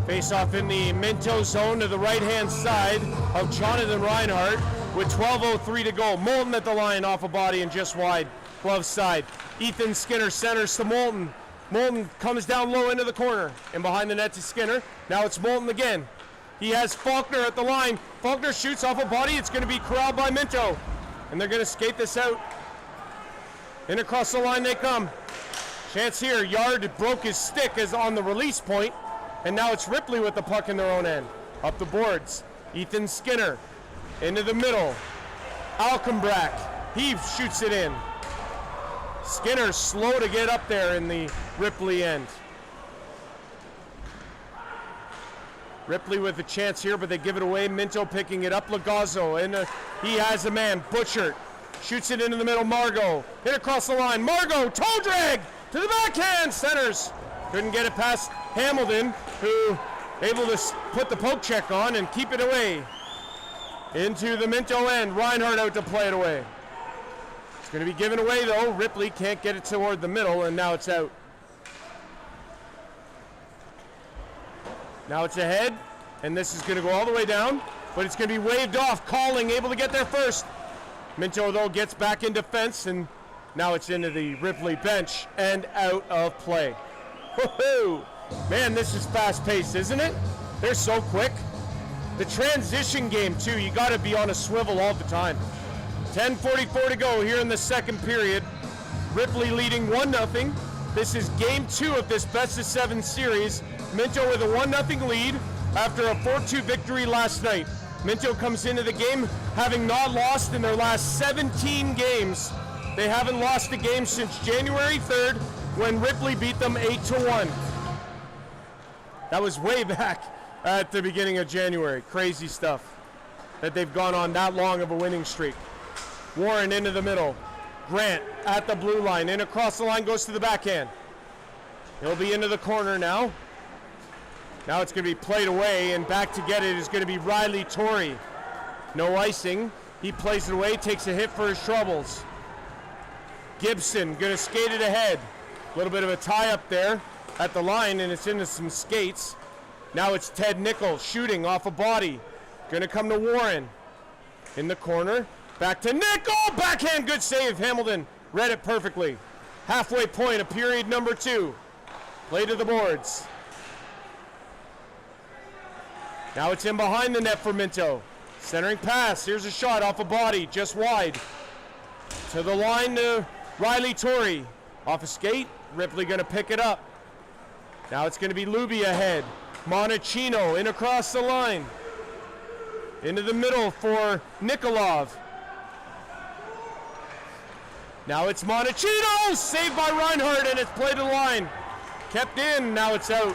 Face off in the Minto zone to the right-hand side of Jonathan Reinhardt with 12:03 to go. Moulton at the line off a body and just wide. Glove side. Ethan Skinner centers to Moulton. Moulton comes down low into the corner and behind the net to Skinner. Now it's Moulton again. He has Faulkner at the line. Faulkner shoots off a body. It's going to be corralled by Minto. And they're going to skate this out. In across the line they come. Chance here. Yard broke his stick as on the release point. And now it's Ripley with the puck in their own end. Up the boards. Ethan Skinner. Into the middle. Alkenbrack. He shoots it in. Skinner slow to get up there in the Ripley end. Ripley with a chance here, but they give it away. Minto picking it up. Lagazzo. And he has a man. Butchert. Shoots it into the middle. Margot. Hit across the line. Margot. Toe drag. To the backhand. Centers. Couldn't get it past Hamilton, who able to put the poke check on and keep it away. Into the Minto end. Reinhardt out to play it away. It's going to be given away though. Ripley can't get it toward the middle, and now it's out. Now it's ahead, and this is going to go all the way down, but it's going to be waved off. Calling able to get there first. Minto though gets back in defense, and now it's into the Ripley bench and out of play. Woohoo! Man, this is fast-paced, isn't it? They're so quick. The transition game, too, you got to be on a swivel all the time. 10:44 to go here in the second period. Ripley leading 1-0. This is game 2 of this best-of-7 series. Minto with a 1-0 lead after a 4-2 victory last night. Minto comes into the game having not lost in their last 17 games. They haven't lost a game since January 3rd when Ripley beat them 8-1. That was way back at the beginning of January. Crazy stuff that they've gone on that long of a winning streak. Warren into the middle. Grant at the blue line. In across the line, goes to the backhand. He'll be into the corner now. Now it's going to be played away, and back to get it is going to be Riley Torrey. No icing. He plays it away, takes a hit for his troubles. Gibson going to skate it ahead. A little bit of a tie up there at the line, and it's into some skates. Now it's Ted Nichols shooting off a body. Going to come to Warren. In the corner. Back to Nichols. Backhand, good save. Hamilton read it perfectly. Halfway point of period number 2. Play to the boards. Now it's in behind the net for Minto. Centering pass. Here's a shot off a body, just wide. To the line to Riley Torrey. Off a skate. Ripley going to pick it up. Now it's going to be Luby ahead. Monachino in across the line. Into the middle for Nikolov. Now it's Monachino. Saved by Reinhardt, and it's played to the line. Kept in. Now it's out.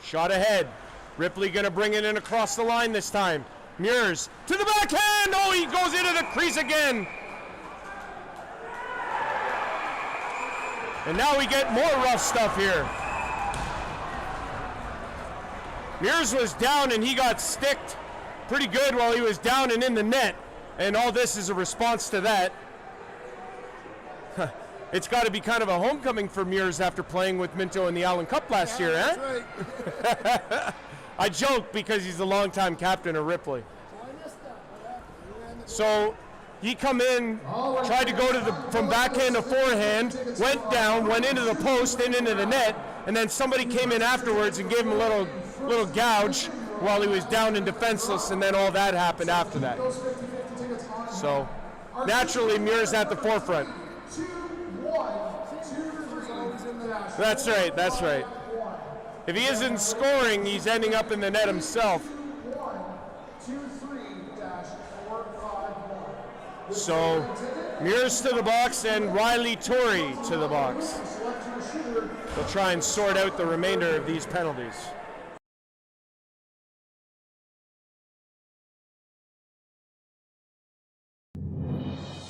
Shot ahead. Ripley going to bring it in across the line this time. Mears to the backhand. Oh, he goes into the crease again. And now we get more rough stuff here. Mears was down and he got sticked pretty good while he was down and in the net. And all this is a response to that. It's got to be kind of a homecoming for Mears after playing with Minto in the Allen Cup last year,
that's
Right. I joke because he's the longtime captain of Ripley. So he come in, tried to go to from backhand to forehand, went down, went into the post and into the net, and then somebody came in afterwards and gave him a little gouge while he was down and defenseless, and then all that happened after that. So naturally, Mears at the forefront. That's right, that's right. If he isn't scoring, he's ending up in the net himself. So, Mears to the box and Riley Torrey to the box. they'll try and sort out the remainder of these penalties.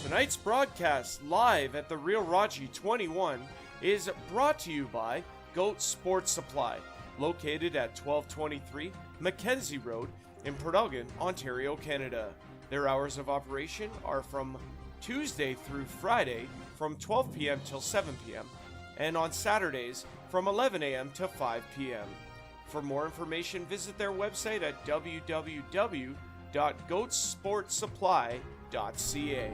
Tonight's broadcast live at the Real Raji 21 is brought to you by Goat Sports Supply, located at 1223 Mackenzie Road in Port Elgin, Ontario, Canada. Their hours of operation are from Tuesday through Friday from 12 p.m. till 7 p.m. and on Saturdays from 11 a.m. to 5 p.m. For more information, visit their website at www.goatsportsupply.ca.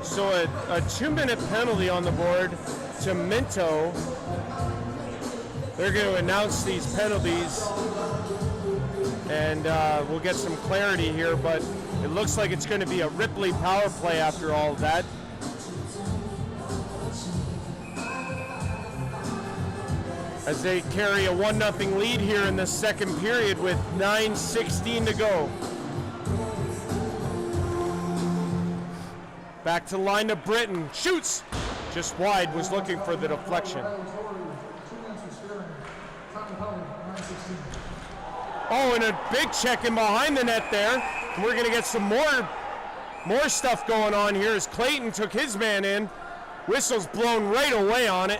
So a 2-minute penalty on the board to Minto. They're going to announce these penalties, and we'll get some clarity here, but it looks like it's going to be a Ripley power play after all of that. As they carry a 1-0 lead here in the second period with 9:16 to go. Back to the line to Britton. Shoots! Just wide, was looking for the deflection. Oh, and a big check in behind the net there. And we're going to get some more stuff going on here as Clayton took his man in. Whistle's blown right away on it.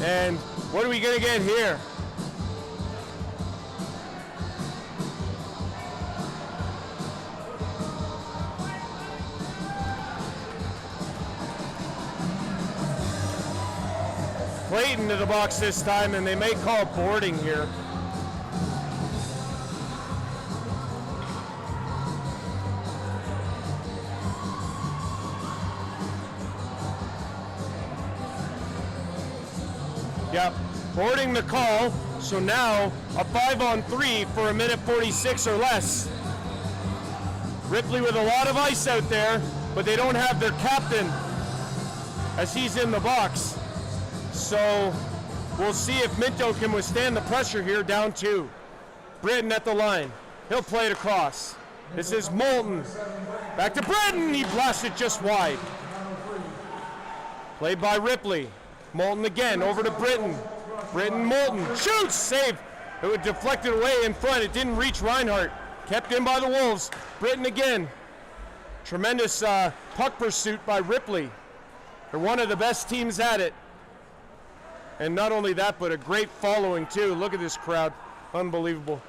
And what are we going to get here? Clayton to the box this time, and they may call boarding here. Yep, boarding the call. So now a 5-on-3 for 1:46 or less. Ripley with a lot of ice out there, but they don't have their captain as he's in the box. So we'll see if Minto can withstand the pressure here, down 2. Britton at the line. He'll play it across. This is Moulton. Back to Britton. He blasted just wide. Played by Ripley. Moulton again, over to Britton. Britton, Moulton. Shoots! Save. It was deflected away in front. It didn't reach Reinhardt. Kept in by the Wolves. Britton again. Tremendous puck pursuit by Ripley. They're one of the best teams at it. And not only that, but a great following too. Look at this crowd. Unbelievable.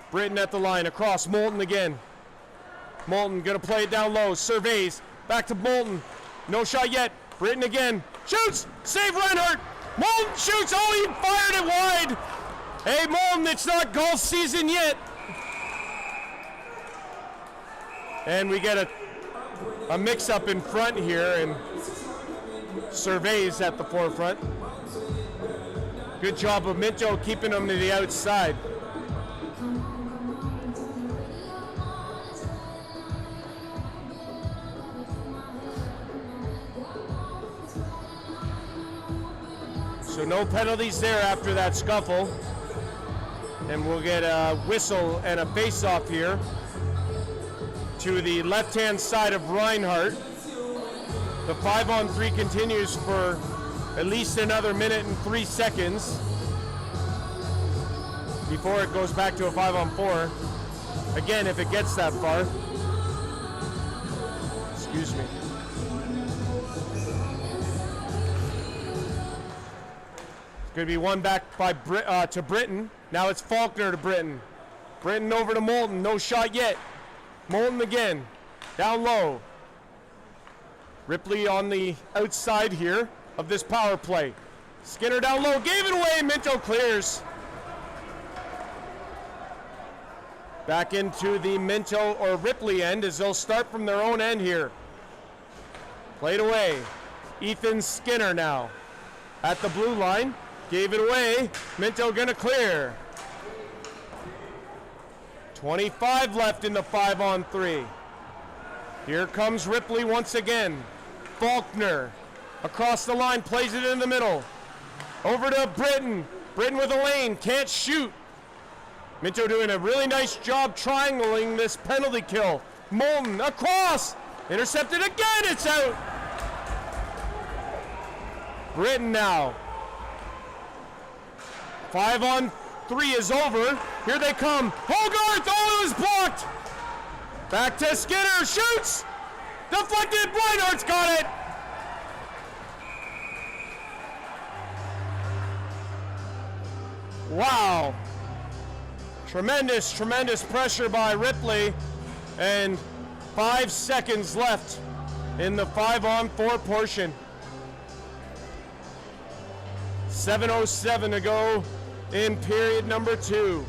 Britton at the line. Across. Moulton again. Moulton going to play it down low. Surveys. Back to Moulton. No shot yet. Britton again. Shoots! Save Reinhardt! Moulton shoots! Oh, he fired it wide! Hey, Moulton, it's not golf season yet. And we get a mix-up in front here, and Surveys at the forefront. Good job of Minto keeping them to the outside. So no penalties there after that scuffle. And we'll get a whistle and a face-off here to the left-hand side of Reinhardt. The 5-on-3 continues for at least another 1:03 before it goes back to a 5-on-4. Again, if it gets that far. Excuse me. It's going to be one back by to Britton. Now it's Faulkner to Britton. Britton over to Moulton. No shot yet. Moulton again. Down low. Ripley on the outside here of this power play. Skinner down low. Gave it away. Minto clears. Back into the Minto or Ripley end as they'll start from their own end here. Played away. Ethan Skinner now at the blue line. Gave it away. Minto gonna clear. 25 left in the 5-on-3. Here comes Ripley once again. Faulkner across the line, plays it in the middle. Over to Britton. Britton with a lane, can't shoot. Minto doing a really nice job triangling this penalty kill. Moulton across, intercepted again, it's out. Britton now. 5-on-3 is over. Here they come. Hogarth, oh, it was blocked. Back to Skinner, shoots. Deflected, Reinhardt's got it. Wow. Tremendous, tremendous pressure by Ripley, and 5 seconds left in the 5-on-4 portion. 7:07 to go in period number 2.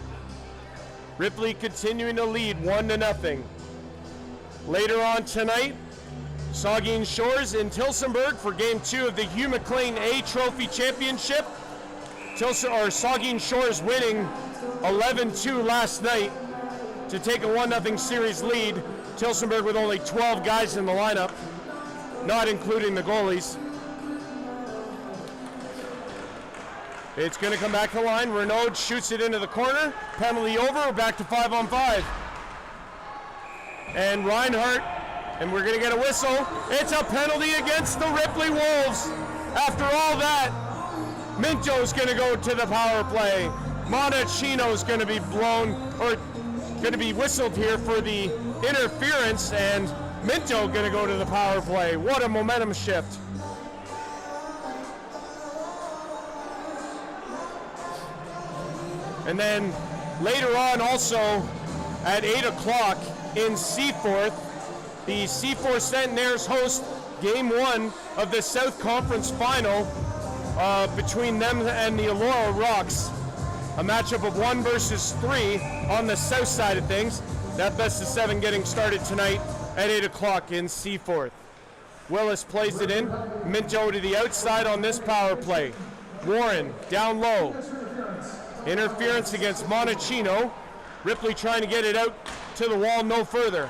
Ripley continuing to lead 1-0. Later on tonight, Saugeen Shores in Tillsonburg for Game 2 of the Hugh McLean A Trophy Championship. Saugeen Shores winning 11-2 last night to take a 1-0 series lead. Tillsonburg with only 12 guys in the lineup, not including the goalies. It's going to come back to the line. Renaud shoots it into the corner. Penalty over, back to 5-on-5. And Reinhardt, and we're going to get a whistle. It's a penalty against the Ripley Wolves. After all that, Minto's going to go to the power play. Monachino's going to be blown, or going to be whistled here for the interference, and Minto going to go to the power play. What a momentum shift. And then later on also at 8 o'clock in Seaforth, the Seaforth Centenaires host Game 1 of the South Conference Final between them and the Elora Rocks. A matchup of 1 versus 3 on the south side of things. That best of 7 getting started tonight at 8 o'clock in Seaforth. Willis plays it in. Minto to the outside on this power play. Warren down low. Interference against Monachino. Ripley trying to get it out to the wall no further.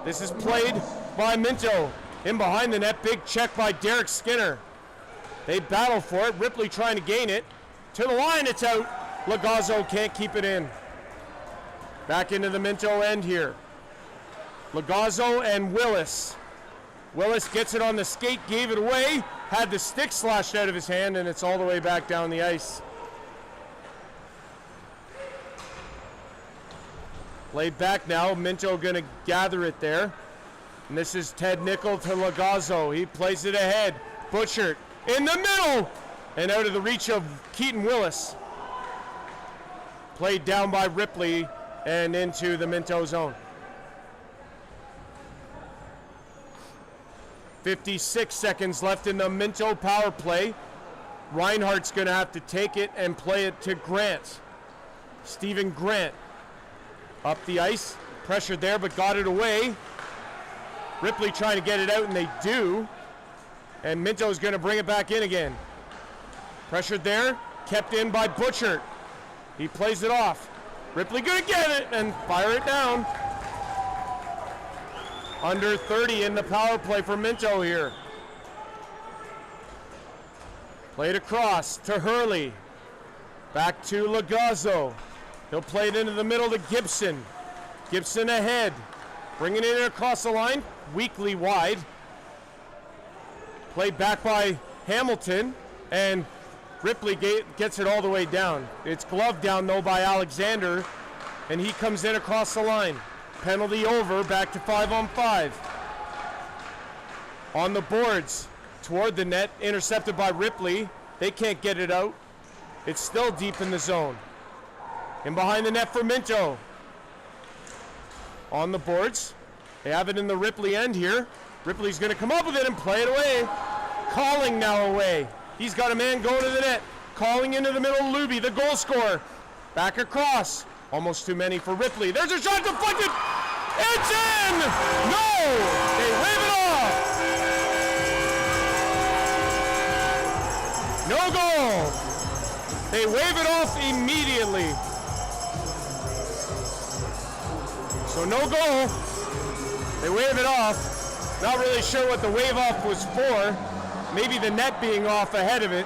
This is played by Minto. In behind the net, big check by Derek Skinner. They battle for it. Ripley trying to gain it. To the line, it's out. Lagazzo can't keep it in. Back into the Minto end here. Lagazzo and Willis. Willis gets it on the skate, gave it away, had the stick slashed out of his hand, and it's all the way back down the ice. Played back now, Minto gonna gather it there. And this is Ted Nickel to Lagazzo. He plays it ahead. Butchert in the middle! And out of the reach of Keaton Willis. Played down by Ripley and into the Minto zone. 56 seconds left in the Minto power play. Reinhardt's gonna have to take it and play it to Grant. Stephen Grant up the ice, pressured there but got it away. Ripley trying to get it out, and they do. And Minto's gonna bring it back in again. Pressured there, kept in by Butchert. He plays it off. Ripley gonna get it and fire it down. Under 30 in the power play for Minto here. Played across to Hurley. Back to Lagazzo. He'll play it into the middle to Gibson. Gibson ahead. Bringing it in across the line. Weakly wide. Played back by Hamilton. And Ripley gets it all the way down. It's gloved down though by Alexander. And he comes in across the line. Penalty over, back to 5-on-5. On the boards, toward the net, intercepted by Ripley. They can't get it out. It's still deep in the zone. In behind the net for Minto. On the boards, they have it in the Ripley end here. Ripley's gonna come up with it and play it away. Calling now away. He's got a man going to the net. Calling into the middle, Luby, the goal scorer. Back across. Almost too many for Ripley. There's a shot deflected. It's in! No! They wave it off. No goal. They wave it off immediately. So no goal. wave it off. Not really sure what the wave off was for. Maybe the net being off ahead of it.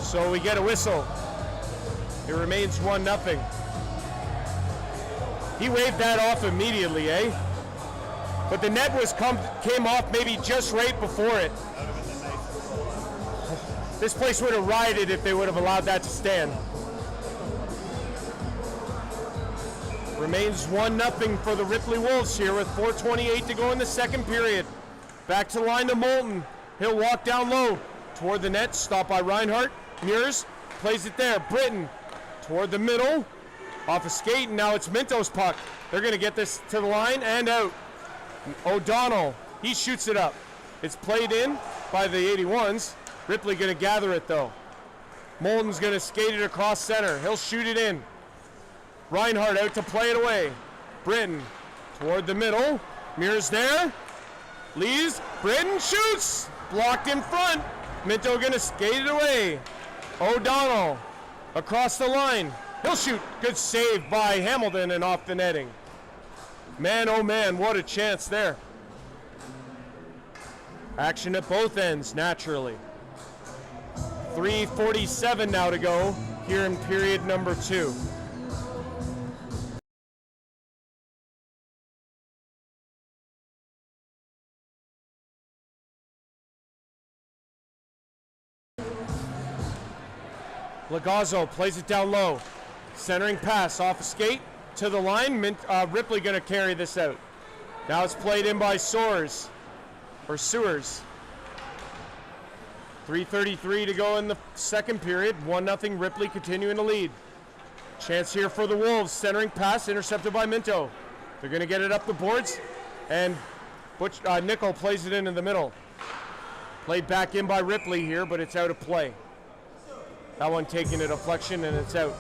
So we get a whistle. It remains 1-0. He waved that off immediately, eh? But the net came off maybe just right before it. This place would have rioted if they would have allowed that to stand. Remains 1-0 for the Ripley Wolves here with 4:28 to go in the second period. Back to the line to Moulton. He'll walk down low toward the net, stopped by Reinhardt. Mears plays it there. Britton toward the middle. Off a skate, and now it's Minto's puck. They're going to get this to the line and out. O'Donnell, he shoots it up. It's played in by the 81s. Ripley going to gather it though. Moulton's going to skate it across center. He'll shoot it in. Reinhardt out to play it away. Britton toward the middle. Mears there. Lees. Britton shoots. Blocked in front. Minto going to skate it away. O'Donnell across the line. He'll shoot. Good save by Hamilton and off the netting. Man, oh man, what a chance there. Action at both ends, naturally. 3:47 now to go here in period number 2. Lagazzo plays it down low. Centering pass off a skate to the line. Ripley going to carry this out. Now it's played in by Sewers. 3:33 to go in the second period. 1-0 Ripley continuing to lead. Chance here for the Wolves. Centering pass intercepted by Minto. They're going to get it up the boards. And Nickel plays it into the middle. Played back in by Ripley here, but it's out of play. That one taking a deflection and it's out.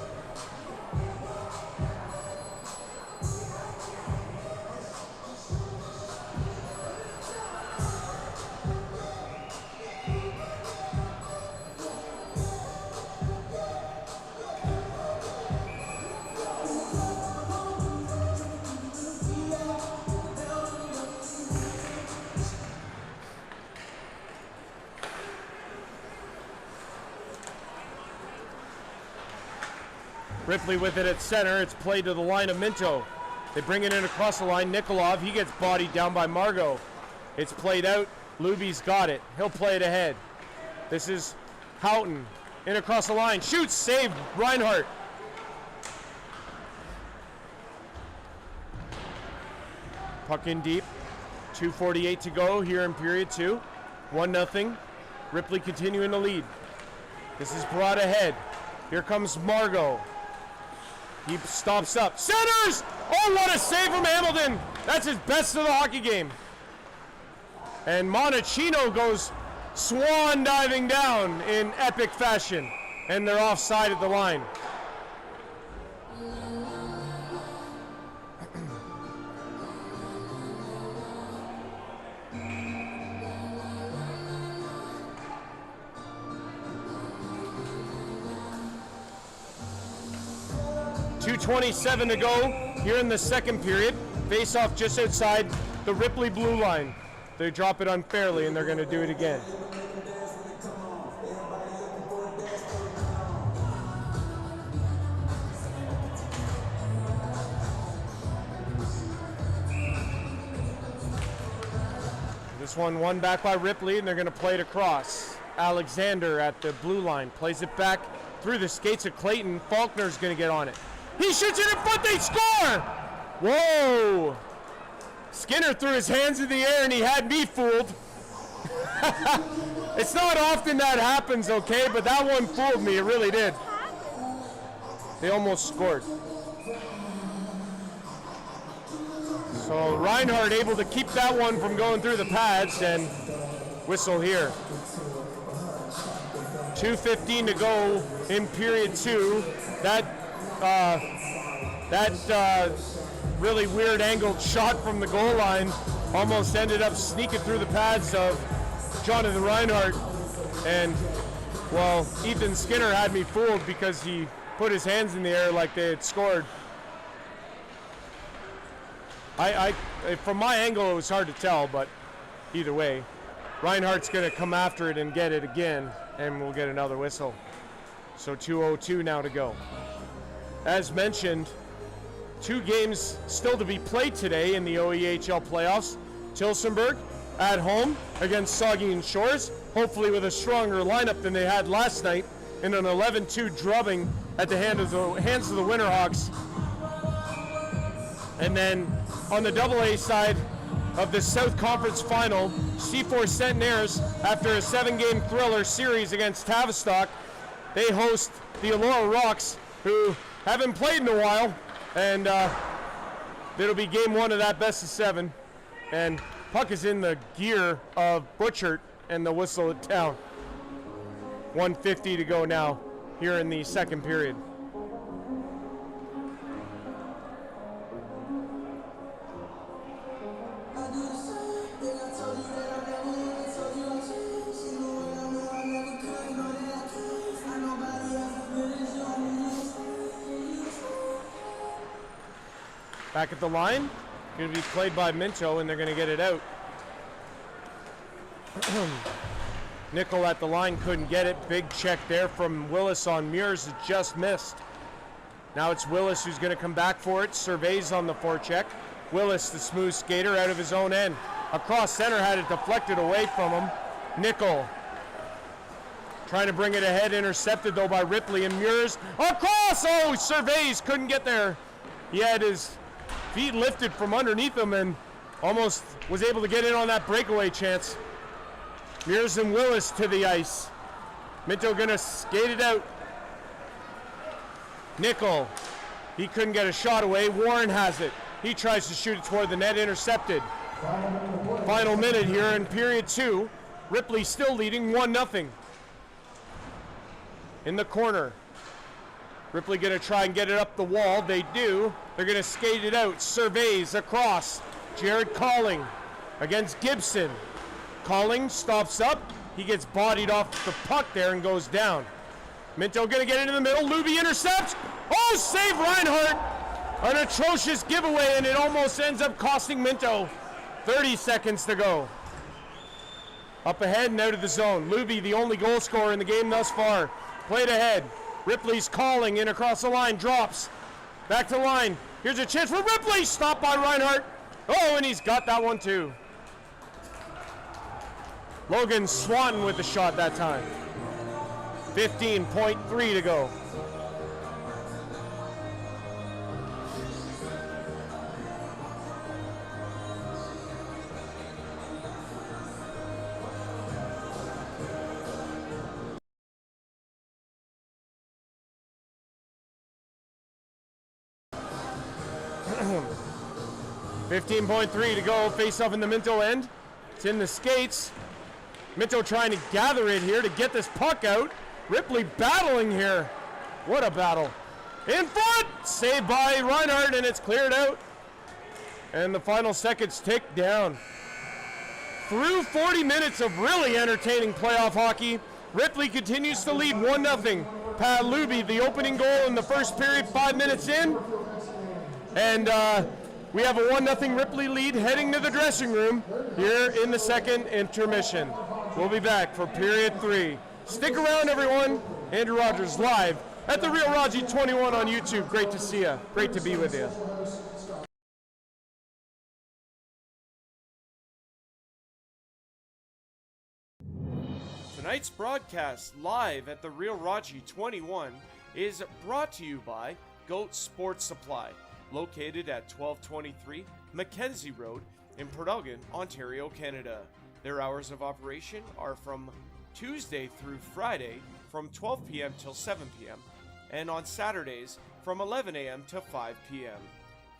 Ripley with it at center. It's played to the line of Minto. They bring it in across the line. Nikolov, he gets bodied down by Margot. It's played out. Luby's got it. He'll play it ahead. This is Houghton. In across the line. Shoots. Saved. Reinhardt. Puck in deep. 2:48 to go here in period 2. 1-0. Ripley continuing to lead. This is brought ahead. Here comes Margot. He stops up. Centers! Oh, what a save from Hamilton! That's his best of the hockey game. And Monachino goes swan diving down in epic fashion. And they're offside at the line. .227 to go here in the second period. Face off just outside the Ripley blue line. They drop it unfairly and they're going to do it again. This one won back by Ripley and they're going to play it across. Alexander at the blue line plays it back through the skates of Clayton. Faulkner's going to get on it. He shoots it in front, they score! Whoa! Skinner threw his hands in the air and he had me fooled. It's not often that happens, okay, but that one fooled me, it really did. They almost scored. So Reinhardt able to keep that one from going through the pads and whistle here. 2:15 to go in period 2. That really weird angled shot from the goal line almost ended up sneaking through the pads of Jonathan Reinhardt. And, well, Ethan Skinner had me fooled because he put his hands in the air like they had scored. From my angle, it was hard to tell, but either way, Reinhardt's going to come after it and get it again, and we'll get another whistle. So 2:02 now to go. As mentioned, 2 games still to be played today in the OEHL playoffs. Tilsonburg at home against Saugeen Shores, hopefully with a stronger lineup than they had last night in an 11-2 drubbing at the hands of the Winterhawks. And then on the AA side of the South Conference Final, C4 Centenaires, after a 7-game thriller series against Tavistock, they host the Elora Rocks, who haven't played in a while, and it'll be game 1 of that best of 7. And puck is in the gear of Butchert and the whistle at town. 1:50 to go now here in the second period. Back at the line, going to be played by Minto, and they're going to get it out. Nickel at the line, couldn't get it. Big check there from Willis on Mears, it just missed. Now it's Willis who's going to come back for it. Surveys on the forecheck. Willis, the smooth skater, out of his own end. Across center, had it deflected away from him. Nickel trying to bring it ahead, intercepted though by Ripley, and Mears across. Oh, Surveys couldn't get there. He had his feet lifted from underneath him and almost was able to get in on that breakaway chance. Mears and Willis to the ice. Minto gonna skate it out. Nickel, he couldn't get a shot away. Warren has it. He tries to shoot it toward the net, intercepted. Final minute here in period 2. Ripley still leading 1-0. In the corner. Ripley gonna try and get it up the wall. They do. They're gonna skate it out. Surveys across. Jared Calling against Gibson. Calling stops up. He gets bodied off the puck there and goes down. Minto gonna get into the middle. Luby intercepts. Oh, save Reinhardt. An atrocious giveaway, and it almost ends up costing Minto. 30 seconds to go. Up ahead and out of the zone. Luby, the only goal scorer in the game thus far. Played ahead. Ripley's Calling in across the line. Drops. Back to the line. Here's a chance for Ripley. Stopped by Reinhardt. Oh, and he's got that one too. Logan Swanton with the shot that time. 15.3 to go. .3 to go. Face off in the Minto end. It's in the skates. Minto trying to gather it here to get this puck out. Ripley battling here. What a battle. In front! Saved by Reinhardt, and it's cleared out. And the final seconds tick down. Through 40 minutes of really entertaining playoff hockey, Ripley continues to lead 1-0. Pat Luby, the opening goal in the first period, 5 minutes in. And we have a 1-0 Ripley lead heading to the dressing room here in the second intermission. We'll be back for period 3. Stick around, everyone. Andrew Rogers live at the Real Raji 21 on YouTube. Great to see you. Great to be with you. Tonight's broadcast live at the Real Raji 21 is brought to you by Goat Sports Supply, located at 1223 Mackenzie Road in Port Elgin, Ontario, Canada. Their hours of operation are from Tuesday through Friday from 12 p.m. till 7 p.m. and on Saturdays from 11 a.m. to 5 p.m.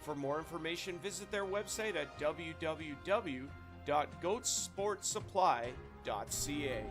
For more information, visit their website at www.goatsportsupply.ca.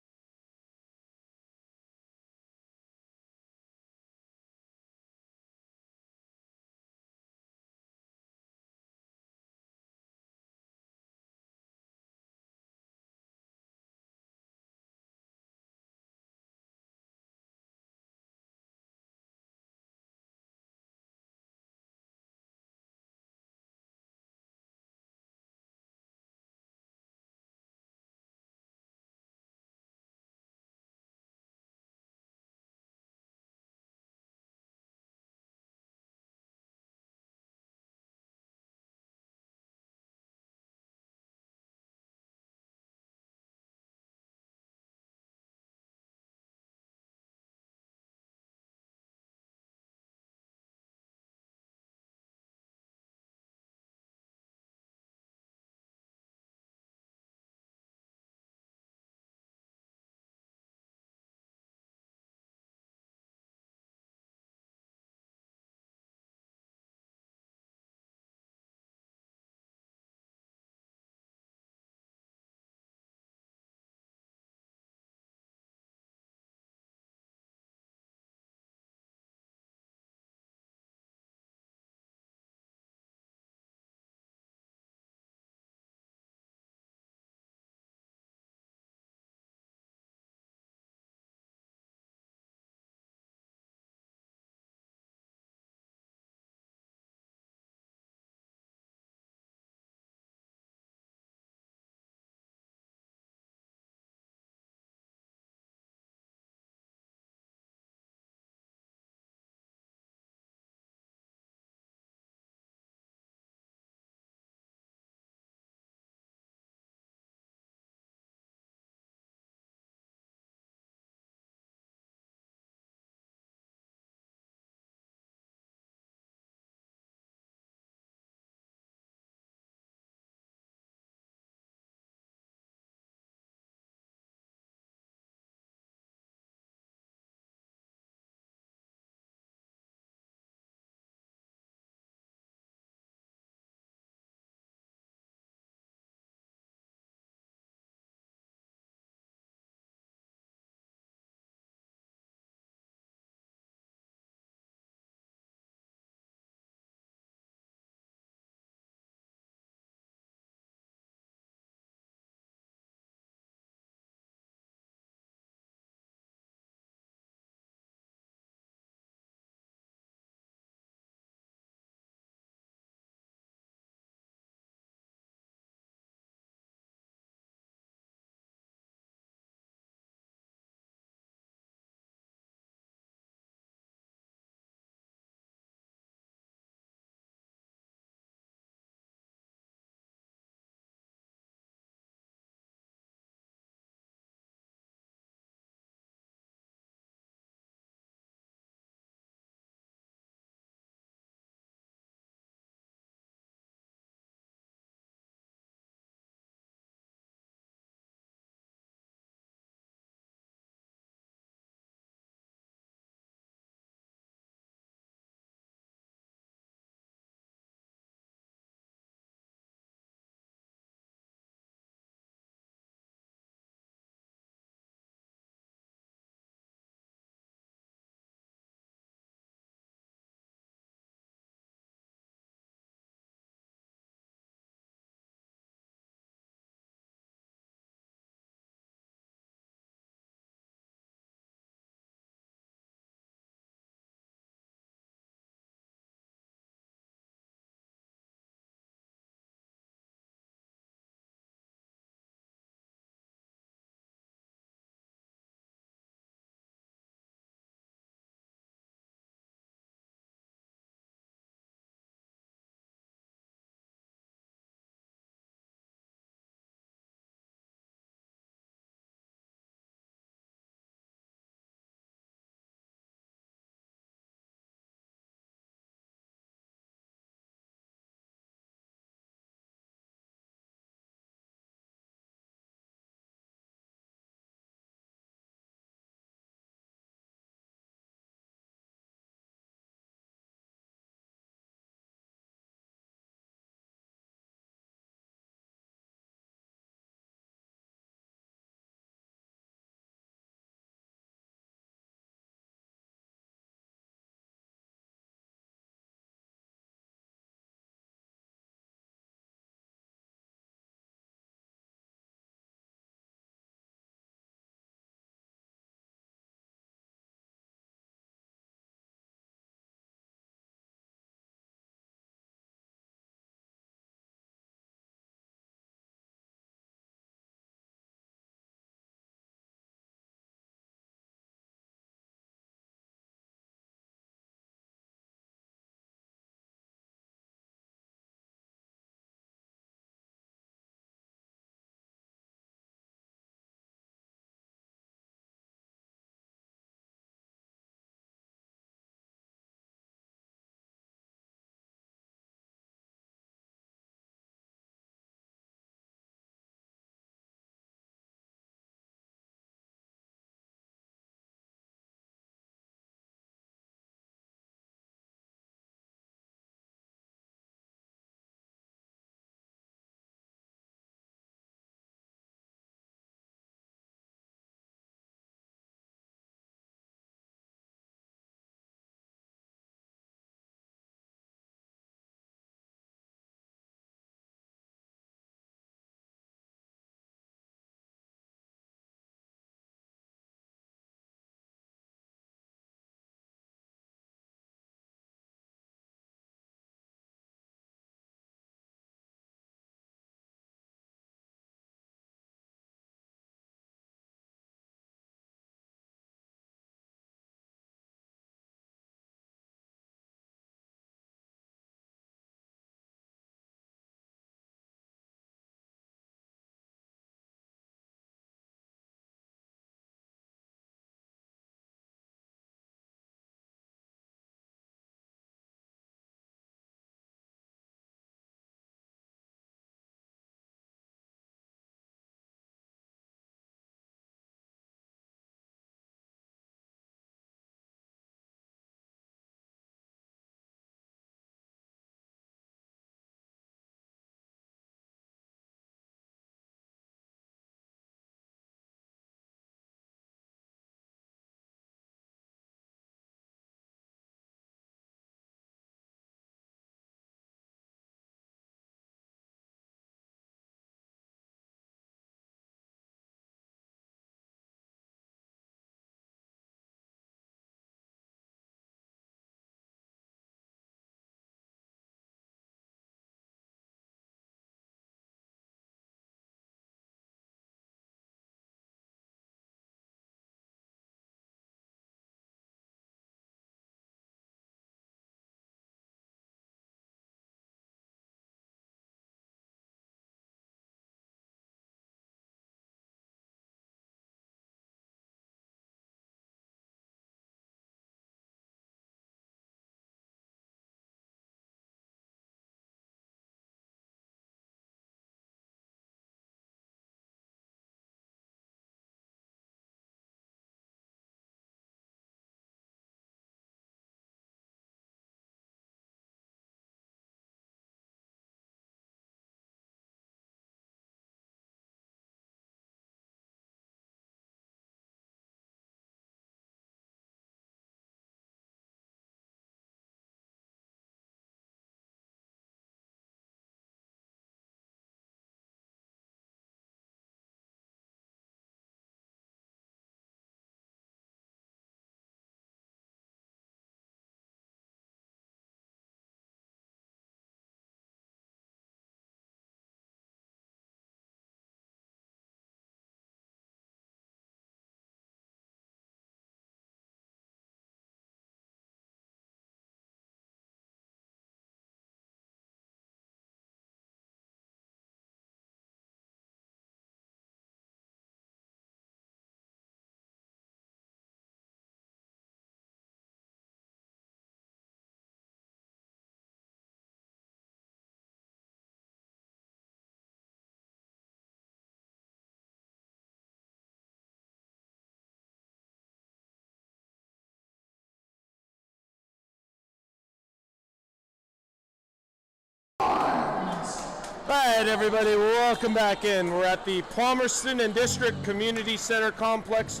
All right, everybody, welcome back in. We're at the Palmerston and District Community Center Complex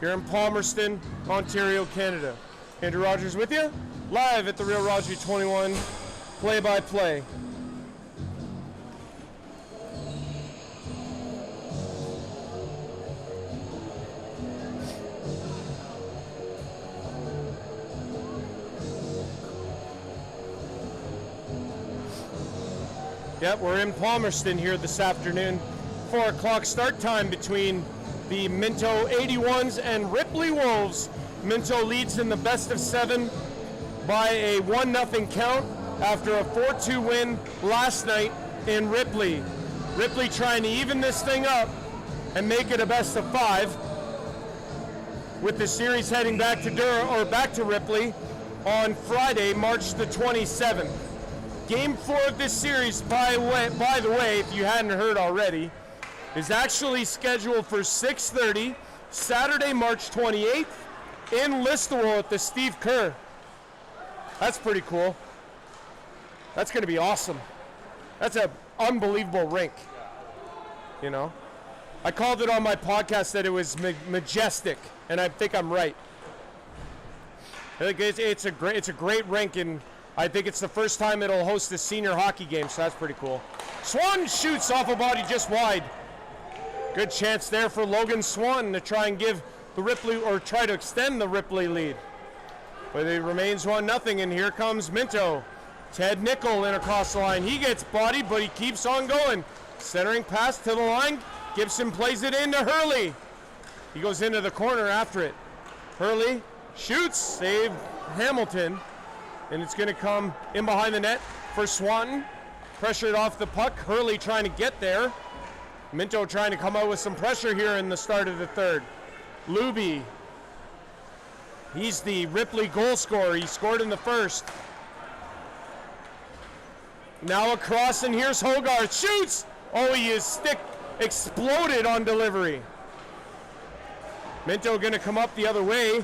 here in Palmerston, Ontario, Canada. Andrew Rogers with you, live at the Real Roger 21 play-by-play. Yep, we're in Palmerston here this afternoon. 4 o'clock start time between the Minto 81s and Ripley Wolves. Minto leads in the best of 7 by a 1-0 count after a 4-2 win last night in Ripley. Ripley trying to even this thing up and make it a best of 5, with the series heading back to Ripley on Friday, March the 27th. Game 4 of this series, by the way, if you hadn't heard already, is actually scheduled for 6:30 Saturday, March 28th in Listowel at the Steve Kerr. That's pretty cool. That's going to be awesome. That's an unbelievable rink. You know, I called it on my podcast that it was majestic, and I think I'm right. I think it's a great rink, and I think it's the first time it'll host a senior hockey game, so that's pretty cool. Swan shoots off a body just wide. Good chance there for Logan Swan to try and give the Ripley, or try to extend the Ripley lead. But it remains 1-0, and here comes Minto. Ted Nickel in across the line. He gets bodied, but he keeps on going. Centering pass to the line. Gibson plays it into Hurley. He goes into the corner after it. Hurley shoots, save Hamilton. And it's going to come in behind the net for Swanton. Pressured off the puck. Hurley trying to get there. Minto trying to come out with some pressure here in the start of the third. Luby. He's the Ripley goal scorer. He scored in the first. Now across, and here's Hogarth. Shoots! Oh, his stick exploded on delivery. Minto going to come up the other way.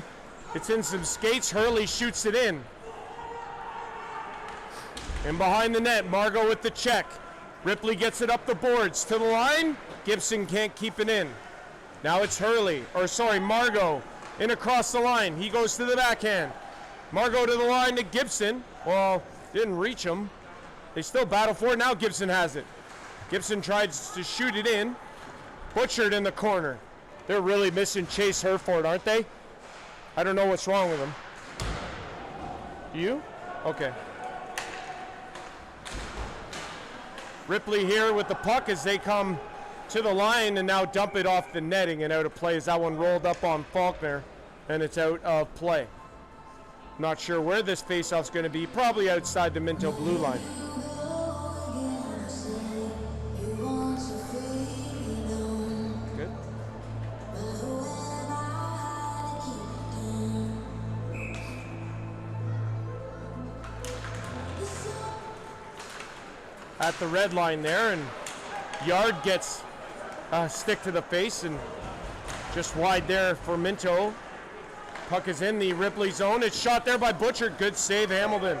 It's in some skates. Hurley shoots it in. And behind the net, Margot with the check. Ripley gets it up the boards to the line. Gibson can't keep it in. Now it's Margot in across the line. He goes to the backhand. Margot to the line to Gibson. Well, didn't reach him. They still battle for it. Now Gibson has it. Gibson tries to shoot it in. Butchered in the corner. They're really missing Chase Herford, aren't they? I don't know what's wrong with them. You? Okay. Ripley here with the puck as they come to the line and now dump it off the netting and out of play as that one rolled up on Faulkner and it's out of play. Not sure where this faceoff's going to be, probably outside the Minto blue line. Good. At the red line there, and Yard gets a stick to the face and just wide there for Minto. Puck is in the Ripley zone. It's shot there by Butcher. Good save, Hamilton.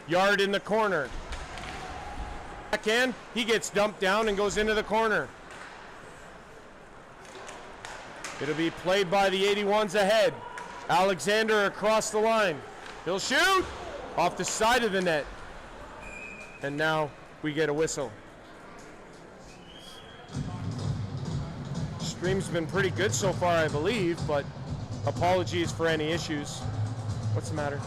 Yard in the corner. Backhand, he gets dumped down and goes into the corner. It'll be played by the 81s ahead. Alexander across the line. He'll shoot off the side of the net. And now we get a whistle. Stream's been pretty good so far, I believe, but apologies for any issues. What's the matter?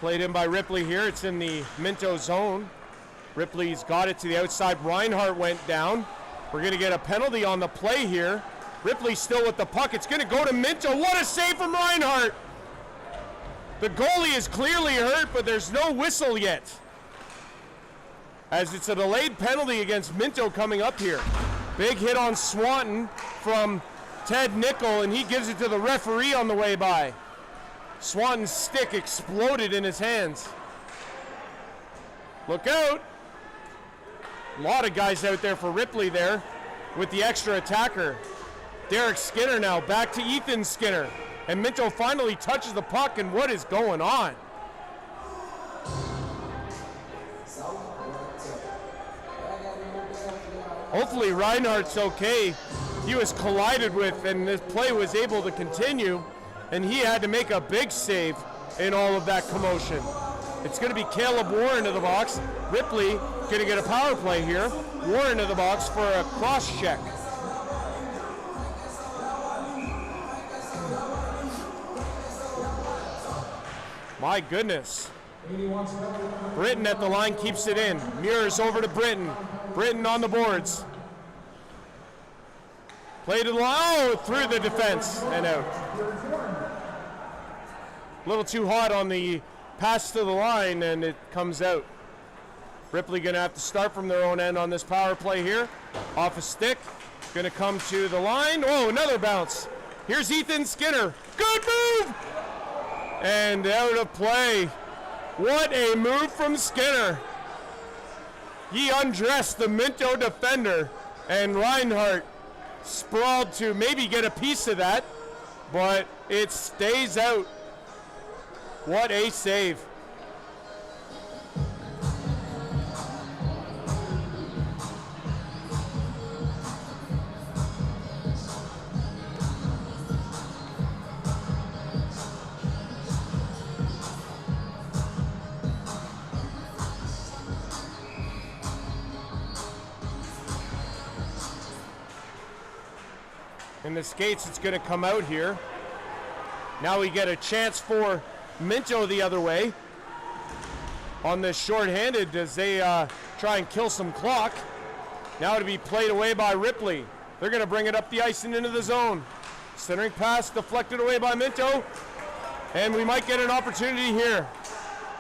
Played in by Ripley here. It's in the Minto zone. Ripley's got it to the outside. Reinhardt went down. We're going to get a penalty on the play here. Ripley still with the puck. It's going to go to Minto. What a save from Reinhardt! The goalie is clearly hurt, but there's no whistle yet, as it's a delayed penalty against Minto coming up here. Big hit on Swanton from Ted Nickel, and he gives it to the referee on the way by. Swanton's stick exploded in his hands. Look out. A lot of guys out there for Ripley there with the extra attacker. Derek Skinner now back to Ethan Skinner. And Minto finally touches the puck, and what is going on? Hopefully Reinhardt's okay. He was collided with, and this play was able to continue, and he had to make a big save in all of that commotion. It's going to be Caleb Warren to the box. Ripley going to get a power play here. Warren to the box for a cross check. My goodness. Britton at the line keeps it in. Muir's over to Britton. Britton on the boards. Play to the line. Oh, through the defense and out. A little too hot on the pass to the line, and it comes out. Ripley going to have to start from their own end on this power play here. Off a stick. Going to come to the line. Oh, another bounce. Here's Ethan Skinner. Good move! And out of play. What a move from Skinner. He undressed the Minto defender, and Reinhardt sprawled to maybe get a piece of that, but it stays out. What a save. In the skates, it's going to come out here. Now we get a chance for Minto the other way on this shorthanded as they try and kill some clock. Now to be played away by Ripley. They're going to bring it up the ice and into the zone. Centering pass deflected away by Minto, and we might get an opportunity here.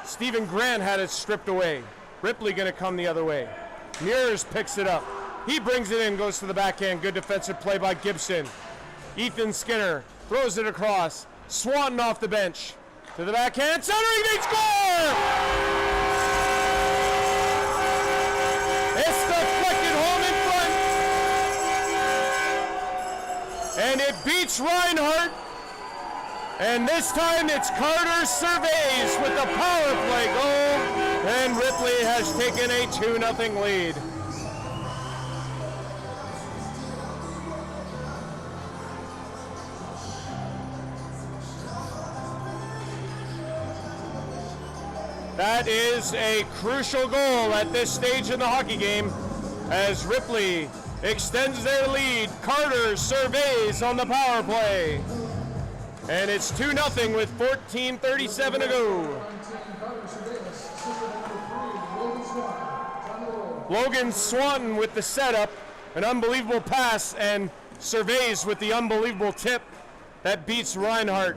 Stephen Grant had it stripped away. Ripley going to come the other way. Mears picks it up. He brings it in, goes to the backhand. Good defensive play by Gibson. Ethan Skinner throws it across. Swanton off the bench. To the backhand. Centering, they score! It's deflected home in front. And it beats Reinhardt. And this time it's Carter Surveys with the power play goal. And Ripley has taken a 2-0 lead. That is a crucial goal at this stage in the hockey game as Ripley extends their lead. Carter Surveys on the power play. And it's 2-0 with 14:37 to go. Logan Swanton with the setup, an unbelievable pass, and Surveys with the unbelievable tip that beats Reinhardt.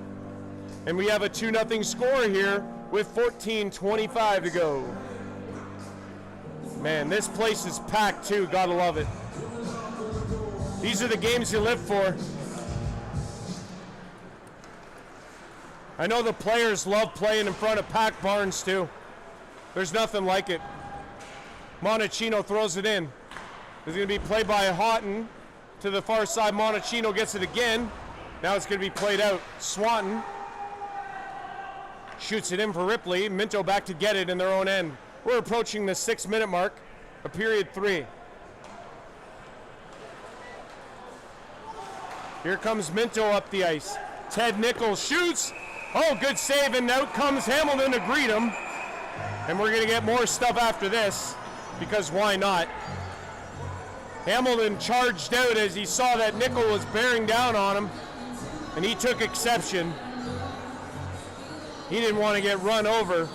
And we have a 2-0 score here with 14:25 to go. Man, this place is packed too, gotta love it. These are the games you live for. I know the players love playing in front of packed barns too. There's nothing like it. Monachino throws it in. It's gonna be played by Houghton to the far side. Monachino gets it again. Now it's gonna be played out. Swanton shoots it in for Ripley. Minto back to get it in their own end. We're approaching the 6-minute mark of period 3. Here comes Minto up the ice. Ted Nichols shoots. Oh, good save, and out comes Hamilton to greet him. And we're going to get more stuff after this, because why not? Hamilton charged out as he saw that Nichols was bearing down on him, and he took exception. He didn't want to get run over.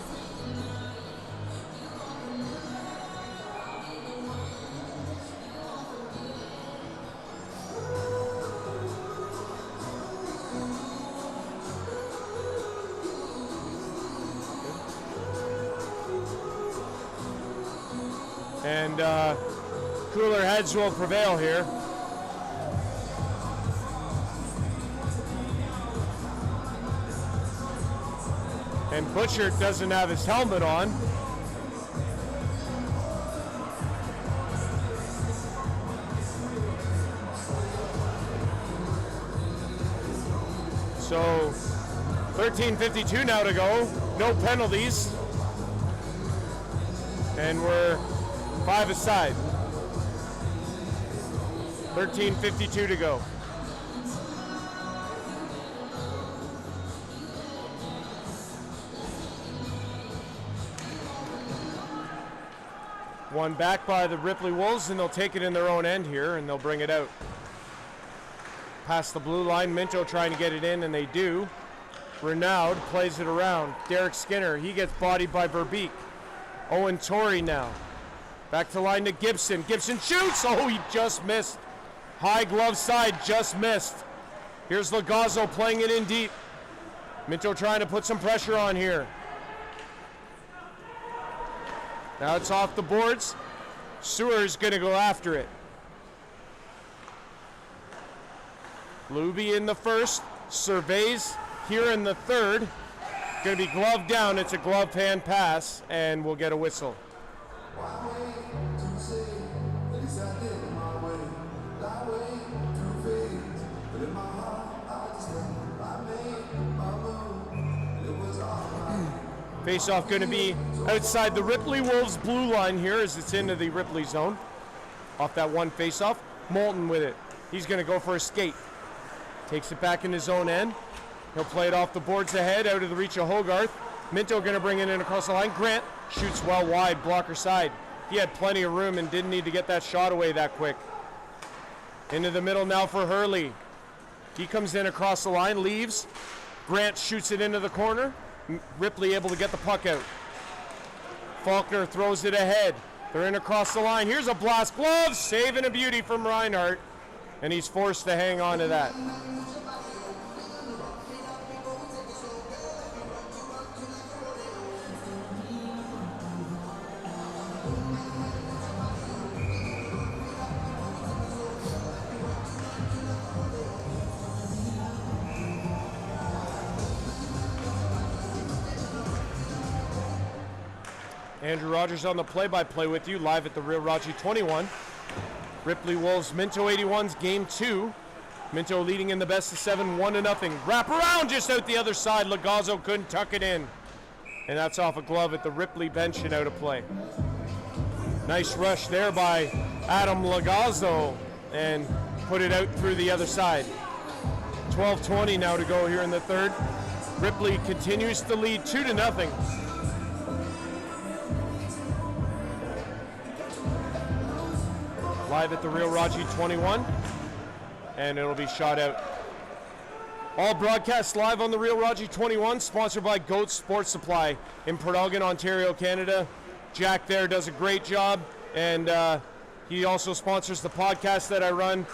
And cooler heads will prevail here. And Butcher doesn't have his helmet on. So 13:52 now to go. No penalties. And we're 5 aside. 13:52 to go. One back by the Ripley Wolves, and they'll take it in their own end here, and they'll bring it out. Past the blue line, Minto trying to get it in, and they do. Renaud plays it around. Derek Skinner, he gets bodied by Verbeek. Owen Torrey now. Back to line to Gibson. Gibson shoots! Oh, he just missed. High glove side, just missed. Here's Lagazzo playing it in deep. Minto trying to put some pressure on here. Now it's off the boards. Sewer's gonna go after it. Luby in the first, surveys here in the third. Gonna be gloved down, it's a glove hand pass, and we'll get a whistle. Face-off going to be outside the Ripley Wolves blue line here as it's into the Ripley zone. Off that one face-off, Moulton with it. He's going to go for a skate. Takes it back in his own end. He'll play it off the boards ahead, out of the reach of Hogarth. Minto going to bring it in across the line. Grant shoots well wide, blocker side. He had plenty of room and didn't need to get that shot away that quick. Into the middle now for Hurley. He comes in across the line, leaves. Grant shoots it into the corner. Ripley able to get the puck out. Faulkner throws it ahead. They're in across the line. Here's a blast glove, saving a beauty from Reinhardt, and he's forced to hang on to that. Andrew Rogers on the play-by-play with you, live at the Real Raji 21. Ripley Wolves, Minto 81's game 2. Minto leading in the best of 7, 1-0. Wrap around just out the other side. Lagazzo couldn't tuck it in. And that's off a glove at the Ripley bench and out of play. Nice rush there by Adam Lagazzo and put it out through the other side. 12:20 now to go here in the third. Ripley continues to lead 2-0. Live at the Real Raji 21, and it'll be shot out. All broadcasts live on the Real Raji 21, sponsored by Goat Sports Supply in Port Elgin, Ontario, Canada. Jack there does a great job, and he also sponsors the podcast that I run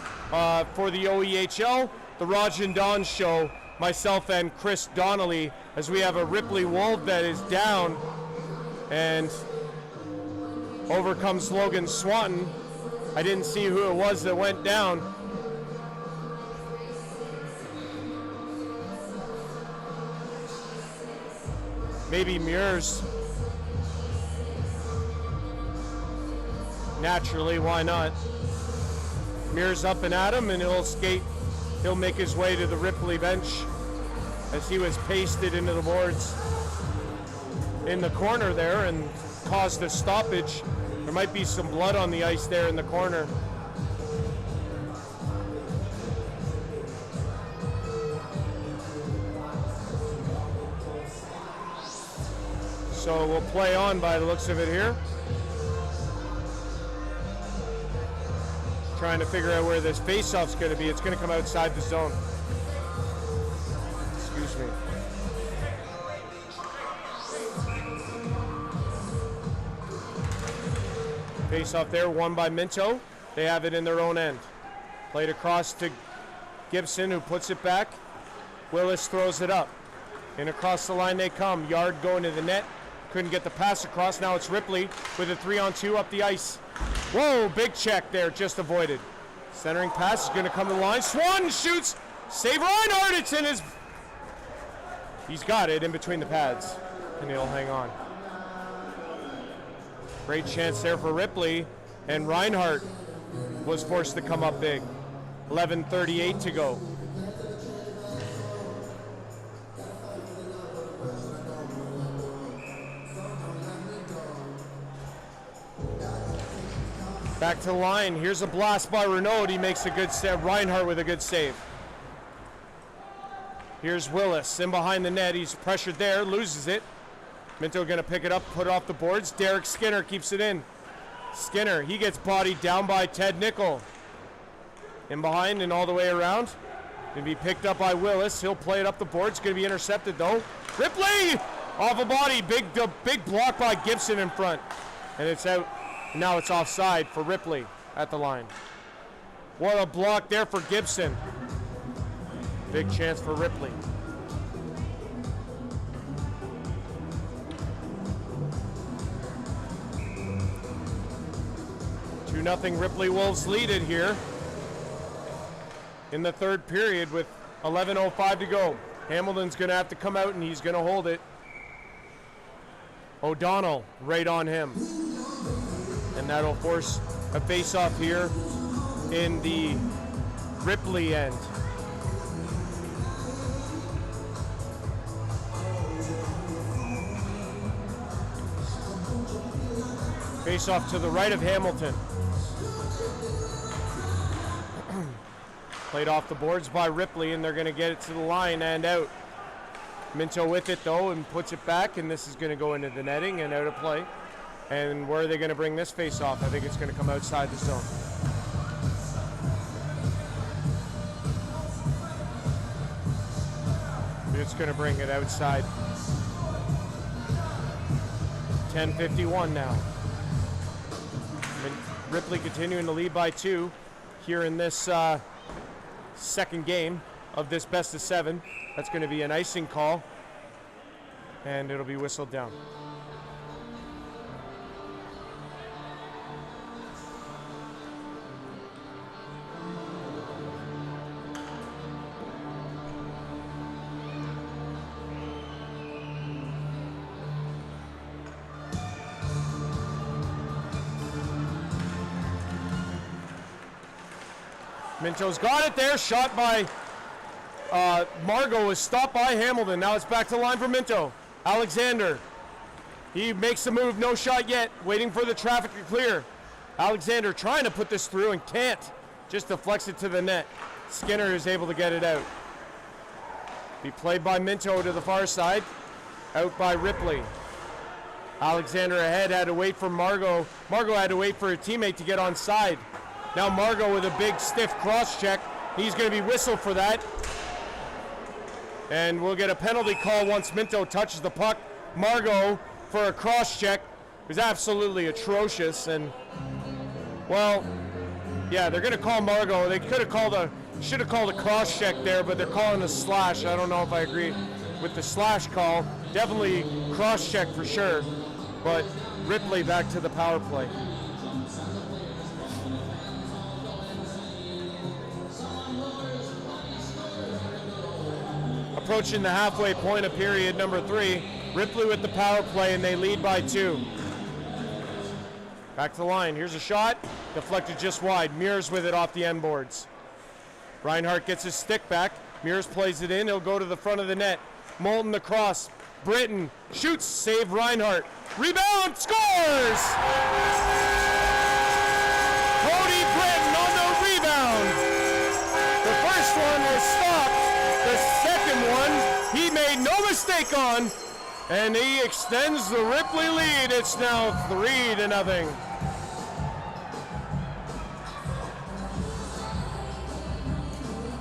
for the OEHL, the Raj and Don Show, myself and Chris Donnelly, as we have a Ripley Wolf that is down, and over comes Logan Swanton. I didn't see who it was that went down. Maybe Mears. Naturally, why not? Mears up and at him, and he'll skate. He'll make his way to the Ripley bench as he was pasted into the boards in the corner there and caused a stoppage. There might be some blood on the ice there in the corner. So we'll play on by the looks of it here. Trying to figure out where this face-off's going to be. It's going to come outside the zone. Excuse me. Face-off there, won by Minto. They have it in their own end. Played across to Gibson, who puts it back. Willis throws it up. And across the line they come. Yard going to the net. Couldn't get the pass across. Now it's Ripley with a 3-on-2 up the ice. Whoa, big check there, just avoided. Centering pass is going to come to the line. Swan shoots. Save Reinhardt. It's in his... He's got it in between the pads. and he'll hang on. Great chance there for Ripley, and Reinhardt was forced to come up big. 11:38 to go. Back to the line. Here's a blast by Renaud. He makes a good save. Reinhardt with a good save. Here's Willis in behind the net. He's pressured there, loses it. Minto going to pick it up, put it off the boards. Derek Skinner keeps it in. Skinner, he gets bodied down by Ted Nickel. In behind and all the way around. Going to be picked up by Willis. He'll play it up the boards. Going to be intercepted though. Ripley! Off a body. Big block by Gibson in front. And it's out. Now it's offside for Ripley at the line. What a block there for Gibson. Big chance for Ripley. 2-0 Ripley Wolves lead it here in the third period with 11:05 to go. Hamilton's going to have to come out and he's going to hold it. O'Donnell right on him. And that'll force a face-off here in the Ripley end. Face-off to the right of Hamilton. Played off the boards by Ripley, and they're going to get it to the line and out. Minto with it, though, and puts it back, and this is going to go into the netting and out of play. And where are they going to bring this face-off? I think it's going to come outside the zone. It's going to bring it outside. 10:51 now. Ripley continuing to lead by 2 here in this second game of this best of 7. That's going to be an icing call, and it'll be whistled down. Minto's got it there, shot by Margot, was stopped by Hamilton. Now it's back to the line for Minto. Alexander, he makes the move, no shot yet, waiting for the traffic to clear. Alexander trying to put this through and can't, just deflects it to the net. Skinner is able to get it out. Be played by Minto to the far side, out by Ripley. Alexander ahead, had to wait for Margot. Margot had to wait for a teammate to get on side. Now Margot with a big stiff cross check. He's going to be whistled for that. And we'll get a penalty call once Minto touches the puck. Margot for a cross check was absolutely atrocious. And, well, yeah, they're going to call Margot. They should have called a cross check there, but they're calling a slash. I don't know if I agree with the slash call. Definitely cross check for sure. But Ripley back to the power play. Approaching the halfway point of period number 3. Ripley with the power play, and they lead by 2. Back to the line. Here's a shot. Deflected just wide. Mears with it off the end boards. Reinhardt gets his stick back. Mears plays it in. He'll go to the front of the net. Moulton across. Britton shoots. Save Reinhardt. Rebound. Scores! Cody Britton on the rebound. The first one was stopped. The second one, he made no mistake on, and he extends the Ripley lead. It's now 3-0.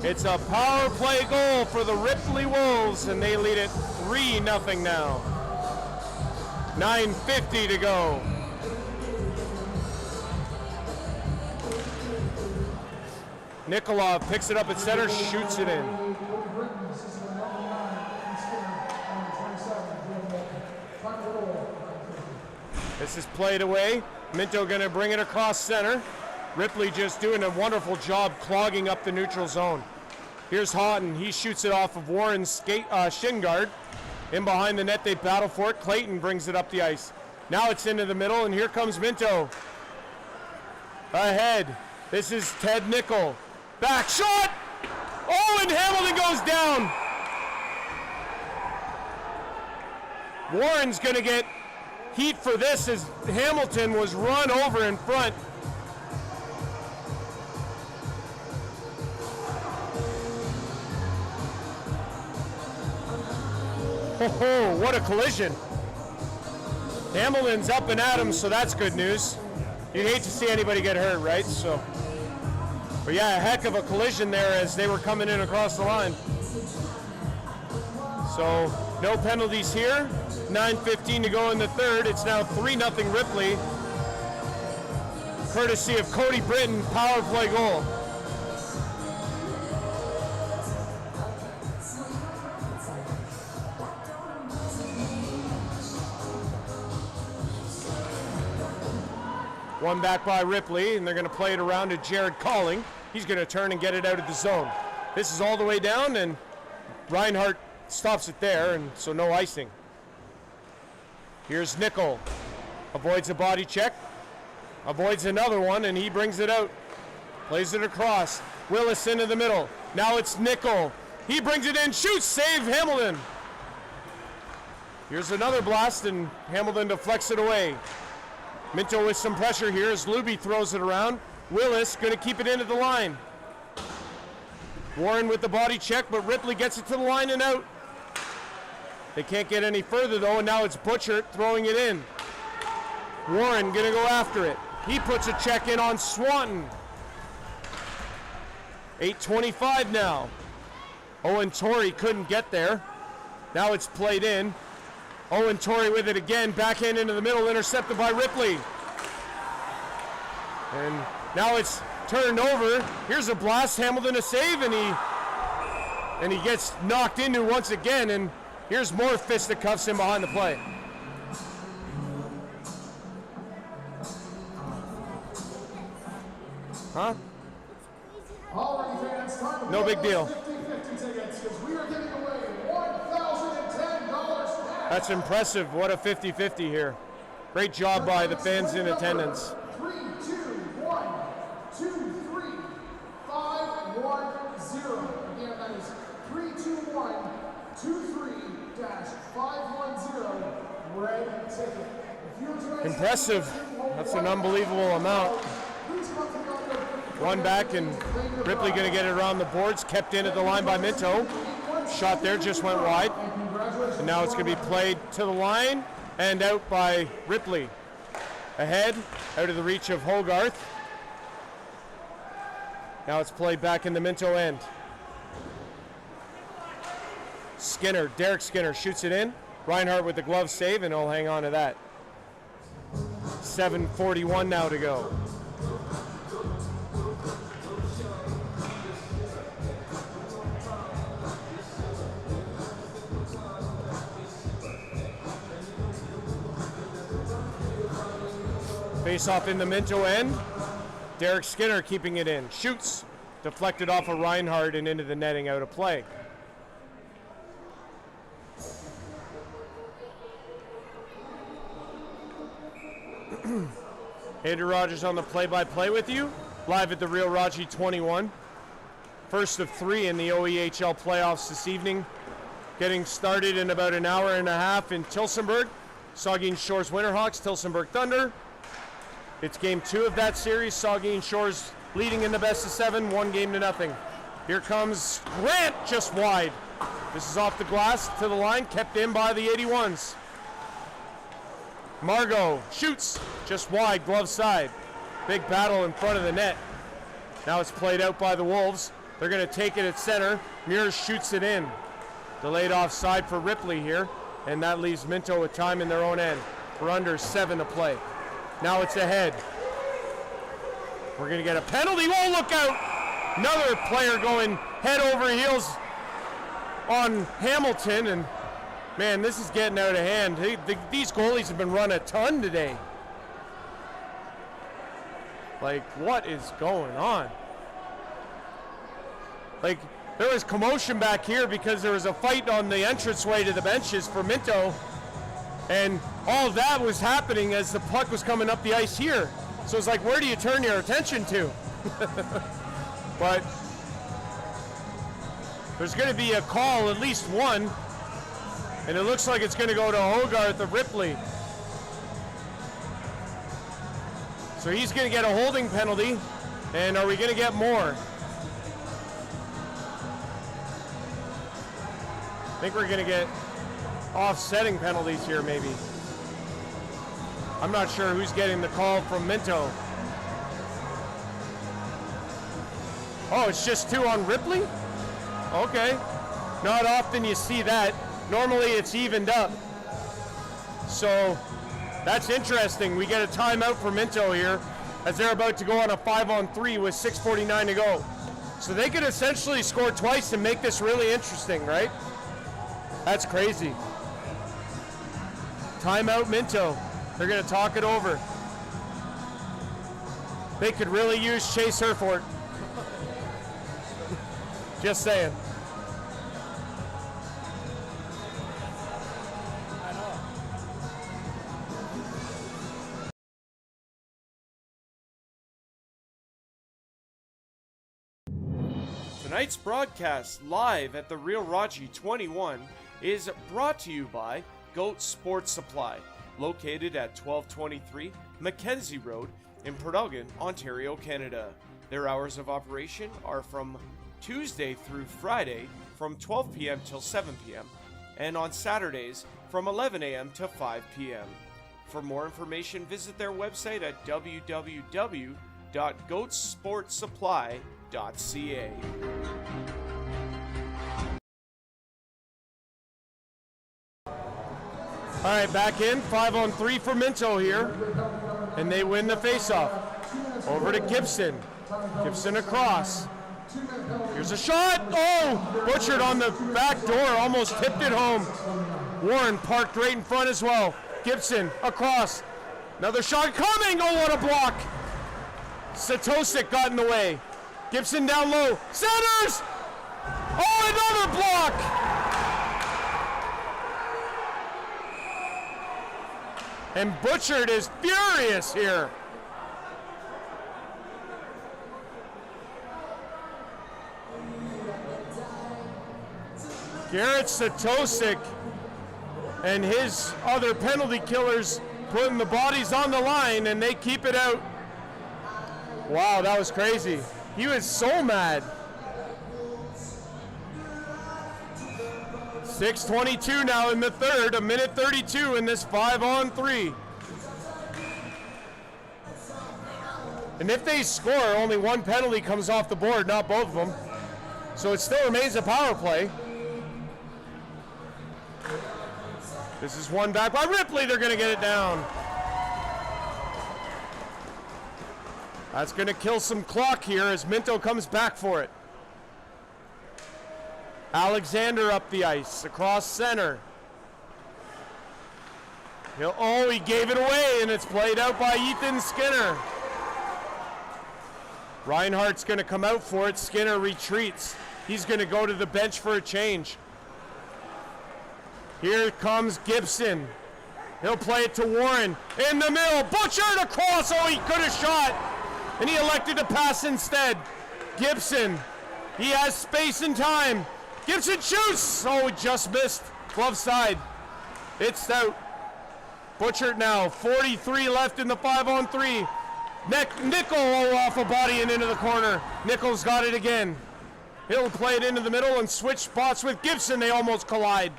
It's a power play goal for the Ripley Wolves, and they lead it 3-0 now. 9:50 to go. Nikolov picks it up at center, shoots it in. This is played away. Minto going to bring it across center. Ripley just doing a wonderful job clogging up the neutral zone. Here's Houghton. He shoots it off of Warren's shin guard. In behind the net, they battle for it. Clayton brings it up the ice. Now it's into the middle, and here comes Minto. Ahead. This is Ted Nickel. Back shot! Oh, and Hamilton goes down. Warren's going to get heat for this as Hamilton was run over in front. Oh, what a collision. Hamilton's up and at him, so that's good news. You'd hate to see anybody get hurt, right? So, but yeah, a heck of a collision there as they were coming in across the line. So, no penalties here. 9:15 to go in the third. It's now 3-0 Ripley. Courtesy of Cody Britton, power play goal. One back by Ripley, and they're going to play it around to Jared Calling. He's going to turn and get it out of the zone. This is all the way down, and Reinhardt stops it there, and so no icing. Here's Nickel. Avoids a body check. Avoids another one, and he brings it out. Plays it across. Willis into the middle. Now it's Nickel. He brings it in, shoots, save Hamilton. Here's another blast, and Hamilton deflects it away. Minto with some pressure here as Luby throws it around. Willis going to keep it into the line. Warren with the body check, but Ripley gets it to the line and out. They can't get any further though, and now it's Butcher throwing it in. Warren going to go after it. He puts a check in on Swanton. 8:25 now. Owen Torrey couldn't get there. Now it's played in. Owen Torrey with it again, backhand into the middle, intercepted by Ripley. And now it's turned over. Here's a blast, Hamilton a save, and he gets knocked into once again, and here's more fisticuffs in behind the play. Huh? No big deal. That's impressive. What a 50-50 here. Great job by the fans in attendance.
3, 2, 1, 2, 3, 5, 1, 0. Again, that is 321 23-510. Red ticket.
Impressive. That's an unbelievable amount. One back, and Ripley going to get it around the boards. Kept in at the line by Minto. Shot there, just went wide. And now it's going to be played to the line and out by Ripley. Ahead, out of the reach of Hogarth. Now it's played back in the Minto end. Skinner, Derek Skinner shoots it in. Reinhardt with the glove save, and he'll hang on to that. 7:41 now to go. Face off in the Minto end. Derek Skinner keeping it in. Shoots. Deflected off of Reinhardt and into the netting, out of play. Andrew Rogers on the play-by-play with you. Live at the Real Raji 21. First of 3 in the OEHL playoffs this evening. Getting started in about an hour and a half in Tillsonburg. Saugeen Shores Winterhawks, Tillsonburg Thunder. It's game 2 of that series. Saugeen Shores leading in the best of 7, 1-0. Here comes Grant, just wide. This is off the glass to the line, kept in by the 81s. Margot shoots, just wide, glove side. Big battle in front of the net. Now it's played out by the Wolves. They're going to take it at center. Mears shoots it in. Delayed offside for Ripley here, and that leaves Minto with time in their own end. We're under 7 to play. Now it's ahead. We're going to get a penalty. Oh, look out! Another player going head over heels on Hamilton, and man, this is getting out of hand. These goalies have been run a ton today. Like, what is going on? Like, there was commotion back here because there was a fight on the entranceway to the benches for Minto. And all of that was happening as the puck was coming up the ice here. So it's like, where do you turn your attention to? But there's going to be a call, at least one. And it looks like it's going to go to Hogarth of Ripley. So he's going to get a holding penalty. And are we going to get more? I think we're going to get offsetting penalties here, maybe. I'm not sure who's getting the call from Minto. Oh, it's just 2 on Ripley? Okay. Not often you see that. Normally it's evened up. So that's interesting. We get a timeout for Minto here as they're about to go on a 5-on-3 with 6:49 to go. So they could essentially score twice and make this really interesting, right? That's crazy. Timeout Minto. They're going to talk it over. They could really use Chase Herford. Just saying. Tonight's broadcast live at the Real Raji 21 is brought to you by Goat Sports Supply, located at 1223 Mackenzie Road in Port Elgin, Ontario, Canada. Their hours of operation are from Tuesday through Friday from 12 p.m. till 7 p.m. and on Saturdays from 11 a.m. to 5 p.m. For more information, visit their website at www.goatsportsupply.ca. All right, back in, 5-on-3 for Minto here, and they win the faceoff. Over to Gibson. Gibson across. Here's a shot. Oh, butchered on the back door, almost tipped it home. Warren parked right in front as well. Gibson across. Another shot coming. Oh, what a block. Satosik got in the way. Gibson down low. Centers. Oh, another block. And Butchert is furious here. Garrett Satosik and his other penalty killers putting the bodies on the line, and they keep it out. Wow, that was crazy. He was so mad. 6:22 now in the third, 1:32 in this 5-on-3. And if they score, only one penalty comes off the board, not both of them. So it still remains a power play. This is one back by Ripley. They're going to get it down. That's going to kill some clock here as Minto comes back for it. Alexander up the ice, across center. He gave it away, and it's played out by Ethan Skinner. Reinhardt's going to come out for it. Skinner retreats. He's going to go to the bench for a change. Here comes Gibson. He'll play it to Warren. In the middle, butchered across. Oh, he could have shot, and he elected to pass instead. Gibson, he has space and time. Gibson shoots. Oh, he just missed. Glove side. It's out. Butchered now. 43 left in the 5-on-3. Nickel off a body and into the corner. Nickel's got it again. He'll play it into the middle and switch spots with Gibson. They almost collide.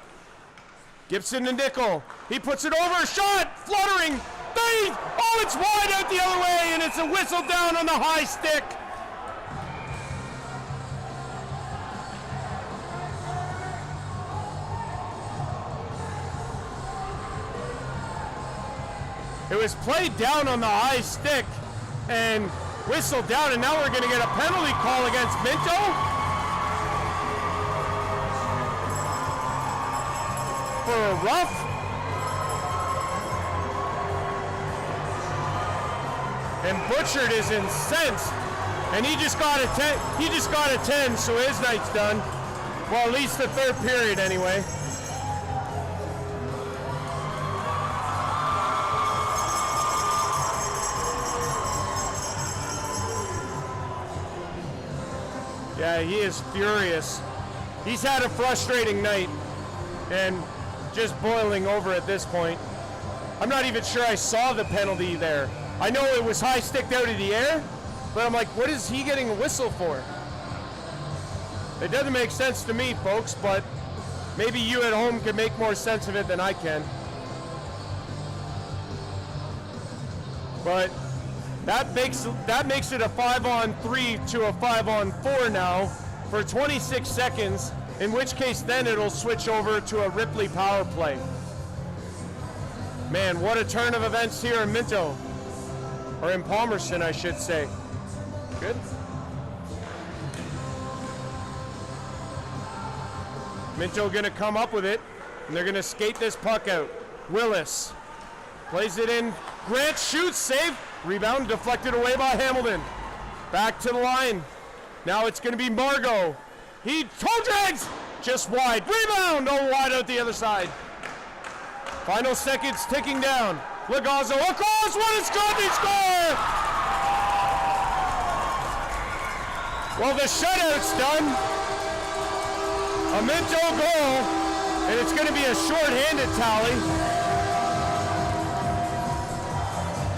Gibson to Nickel. He puts it over. Shot. Fluttering. Oh, it's wide out the other way, and it's a whistle down on the high stick. It was played down on the high stick and whistled down, and now we're going to get a penalty call against Minto. For a rough. And Butchert is incensed. And he just got a 10. He just got a 10, so his night's done. Well, at least the third period, anyway. Yeah, he is furious. He's had a frustrating night and just boiling over at this point. I'm not even sure I saw the penalty there. I know it was high sticked out of the air, but I'm like, what is he getting a whistle for? It doesn't make sense to me, folks, but maybe you at home can make more sense of it than I can. But that makes it a 5-on-3 to a 5-on-4 now for 26 seconds, in which case then it'll switch over to a Ripley power play. Man, what a turn of events here in Minto, or in Palmerston, I should say. Good. Minto gonna come up with it, and they're gonna skate this puck out. Willis plays it in. Grant shoots, save. Rebound deflected away by Hamilton. Back to the line. Now it's gonna be Margot. He toe drags, just wide. Rebound, oh, wide out the other side. Final seconds ticking down. Lagazzo across, what is good, he score! Well, the shutout's done. A Minto goal, and it's gonna be a short-handed tally.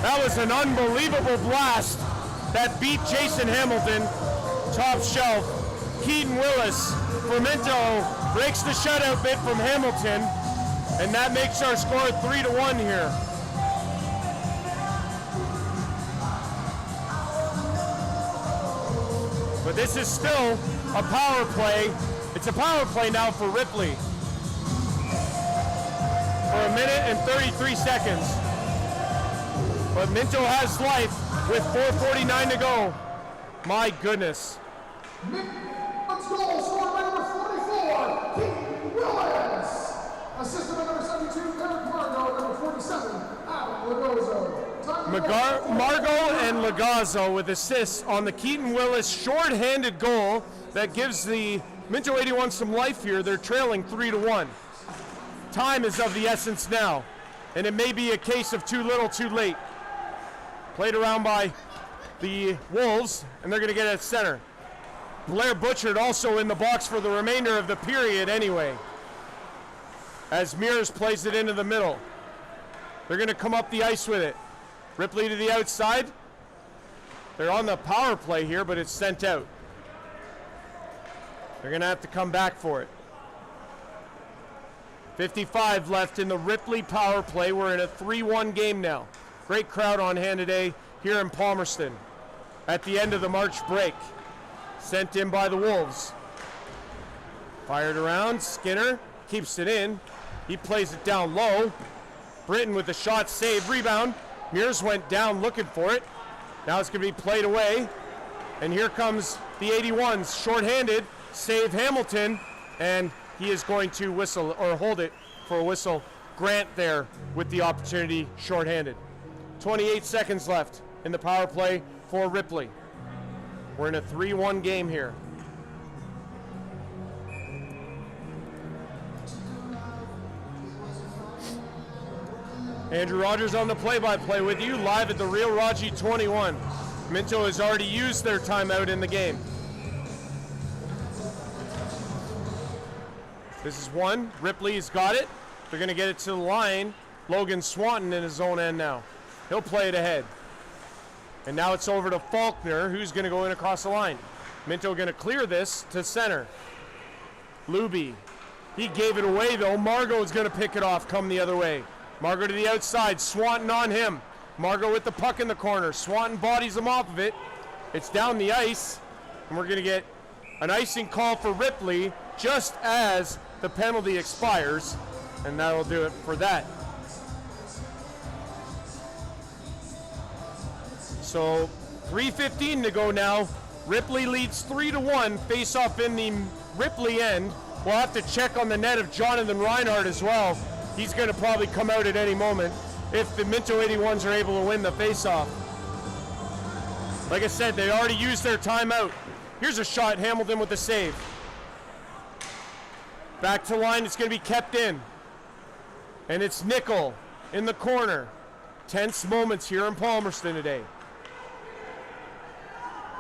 That was an unbelievable blast that beat Jason Hamilton, top shelf. Keaton Willis for Minto breaks the shutout bit from Hamilton, and that makes our score 3-1 here. But this is still a power play. It's a power play now for Ripley. For 1 minute and 33 seconds. But Minto has life with 4:49 to go. My goodness.
Let's go, scored by number 44, Keaton Willis. Assisted by number 72, Eric Margot, number 47, Adam Lagozzo.
Margot and Lagazzo with assists on the Keaton Willis short-handed goal that gives the Minto 81 some life here. They're trailing 3-1. Time is of the essence now, and it may be a case of too little, too late. Played around by the Wolves, and they're going to get it at center. Blair Butchert also in the box for the remainder of the period anyway. As Mears plays it into the middle. They're going to come up the ice with it. Ripley to the outside. They're on the power play here, but it's sent out. They're going to have to come back for it. 55 left in the Ripley power play. We're in a 3-1 game now. Great crowd on hand today here in Palmerston at the end of the March break. Sent in by the Wolves. Fired around, Skinner keeps it in. He plays it down low. Britton with the shot save, rebound. Mears went down looking for it. Now it's going to be played away. And here comes the 81s, shorthanded, save Hamilton, and he is going to whistle or hold it for a whistle. Grant there with the opportunity, shorthanded. 28 seconds left in the power play for Ripley. We're in a 3-1 game here. Andrew Rogers on the play-by-play with you, live at the Real Raji 21. Minto has already used their timeout in the game. This is one. Ripley's got it. They're going to get it to the line. Logan Swanton in his own end now. He'll play it ahead. And now it's over to Faulkner, who's going to go in across the line. Minto going to clear this to center. Luby. He gave it away, though. Margot is going to pick it off, come the other way. Margot to the outside. Swanton on him. Margot with the puck in the corner. Swanton bodies him off of it. It's down the ice. And we're going to get an icing call for Ripley just as the penalty expires. And that'll do it for that. So 3:15 to go now. Ripley leads 3-1. Face off in the Ripley end. We'll have to check on the net of Jonathan Reinhardt as well. He's going to probably come out at any moment if the Minto 81s are able to win the face-off. Like I said, they already used their timeout. Here's a shot, Hamilton with the save. Back to line, it's going to be kept in. And it's Nickel in the corner. Tense moments here in Palmerston today.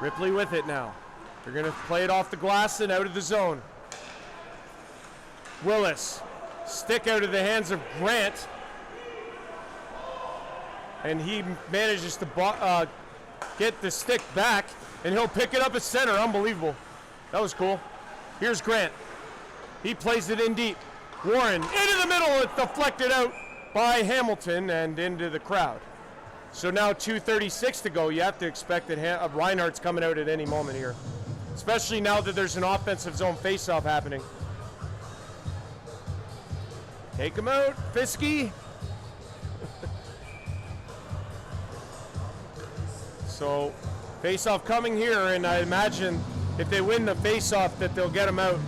Ripley with it now. They're going to play it off the glass and out of the zone. Willis, stick out of the hands of Grant. And he manages to get the stick back, and he'll pick it up at center. Unbelievable. That was cool. Here's Grant. He plays it in deep. Warren into the middle. It's deflected out by Hamilton and into the crowd. So now 2:36 to go. You have to expect that Reinhardt's coming out at any moment here, especially now that there's an offensive zone faceoff happening. Take him out, Fiske. So faceoff coming here, and I imagine if they win the faceoff that they'll get him out.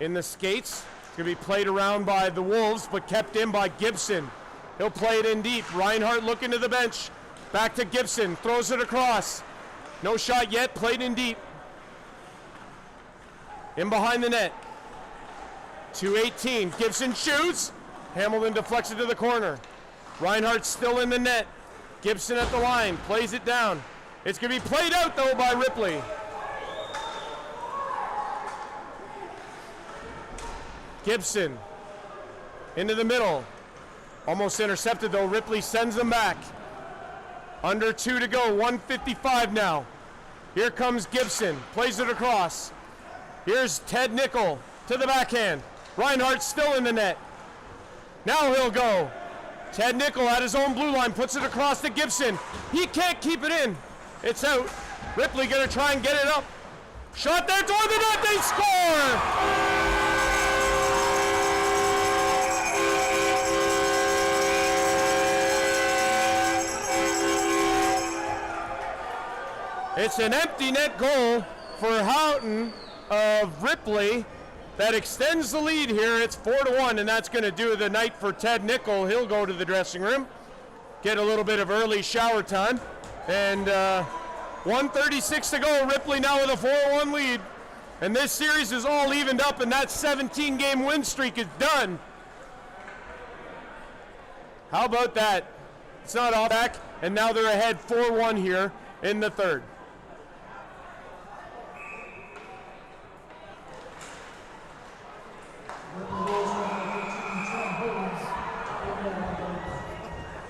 In the skates, it's going to be played around by the Wolves, but kept in by Gibson. He'll play it in deep. Reinhardt looking to the bench. Back to Gibson, throws it across. No shot yet, played in deep. In behind the net. 2:18, Gibson shoots. Hamilton deflects it to the corner. Reinhardt still in the net. Gibson at the line, plays it down. It's going to be played out, though, by Ripley. Gibson into the middle. Almost intercepted, though. Ripley sends them back. Under 2 to go, 1:55 now. Here comes Gibson, plays it across. Here's Ted Nickel to the backhand. Reinhardt still in the net. Now he'll go. Ted Nickel at his own blue line, puts it across to Gibson. He can't keep it in. It's out. Ripley gonna try and get it up. Shot there toward the net, they score! It's an empty net goal for Houghton of Ripley that extends the lead here. It's 4-1, and that's going to do the night for Ted Nickel. He'll go to the dressing room, get a little bit of early shower time, and 1:36 to go. Ripley now with a 4-1 lead, and this series is all evened up, and that 17-game win streak is done. How about that? It's not all back, and now they're ahead 4-1 here in the third.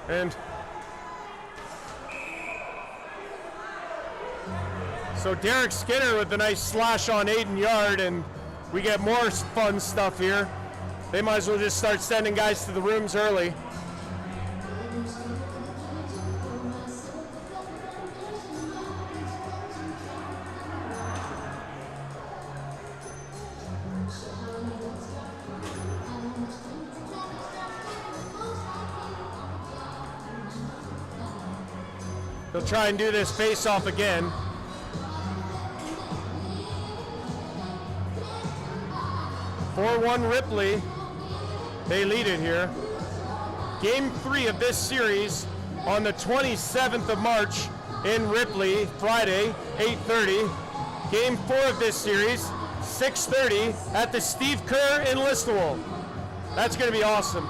And so Derek Skinner with a nice slash on Aiden Yard, and we get more fun stuff here. They might as well just start sending guys to the rooms early. They'll try and do this face-off again. (4-1) Ripley. They lead it here. Game 3 of this series on the 27th of March in Ripley, Friday, 8:30. Game 4 of this series, 6:30 at the Steve Kerr in Listowel. That's going to be awesome.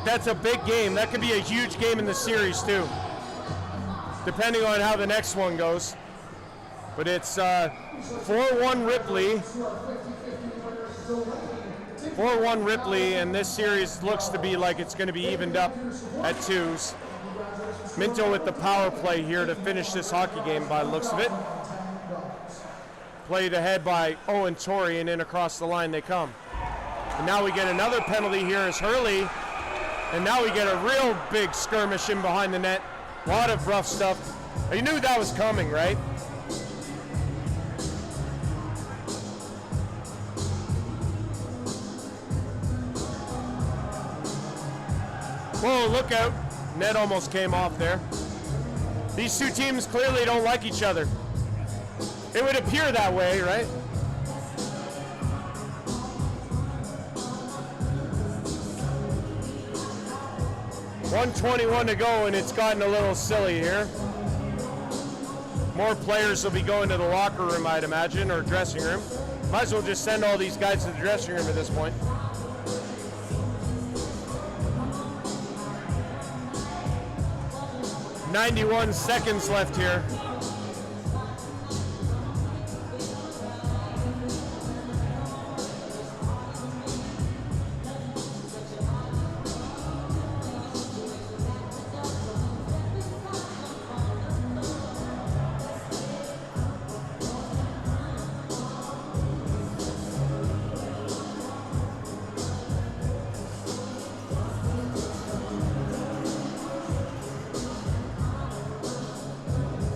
That's a big game. That could be a huge game in the series too, depending on how the next one goes. But it's 4-1 Ripley. 4-1 Ripley, and this series looks to be like it's going to be evened up at twos. Minto with the power play here to finish this hockey game by the looks of it. Played ahead by Owen Torrey, and in across the line they come. And now we get another penalty here as Hurley, and now we get a real big skirmish in behind the net. A lot of rough stuff. You knew that was coming, right? Whoa, look out. Net almost came off there. These two teams clearly don't like each other. It would appear that way, right? 1:21 to go, and it's gotten a little silly here. More players will be going to the locker room, I'd imagine, or dressing room. Might as well just send all these guys to the dressing room at this point. .91 seconds left here.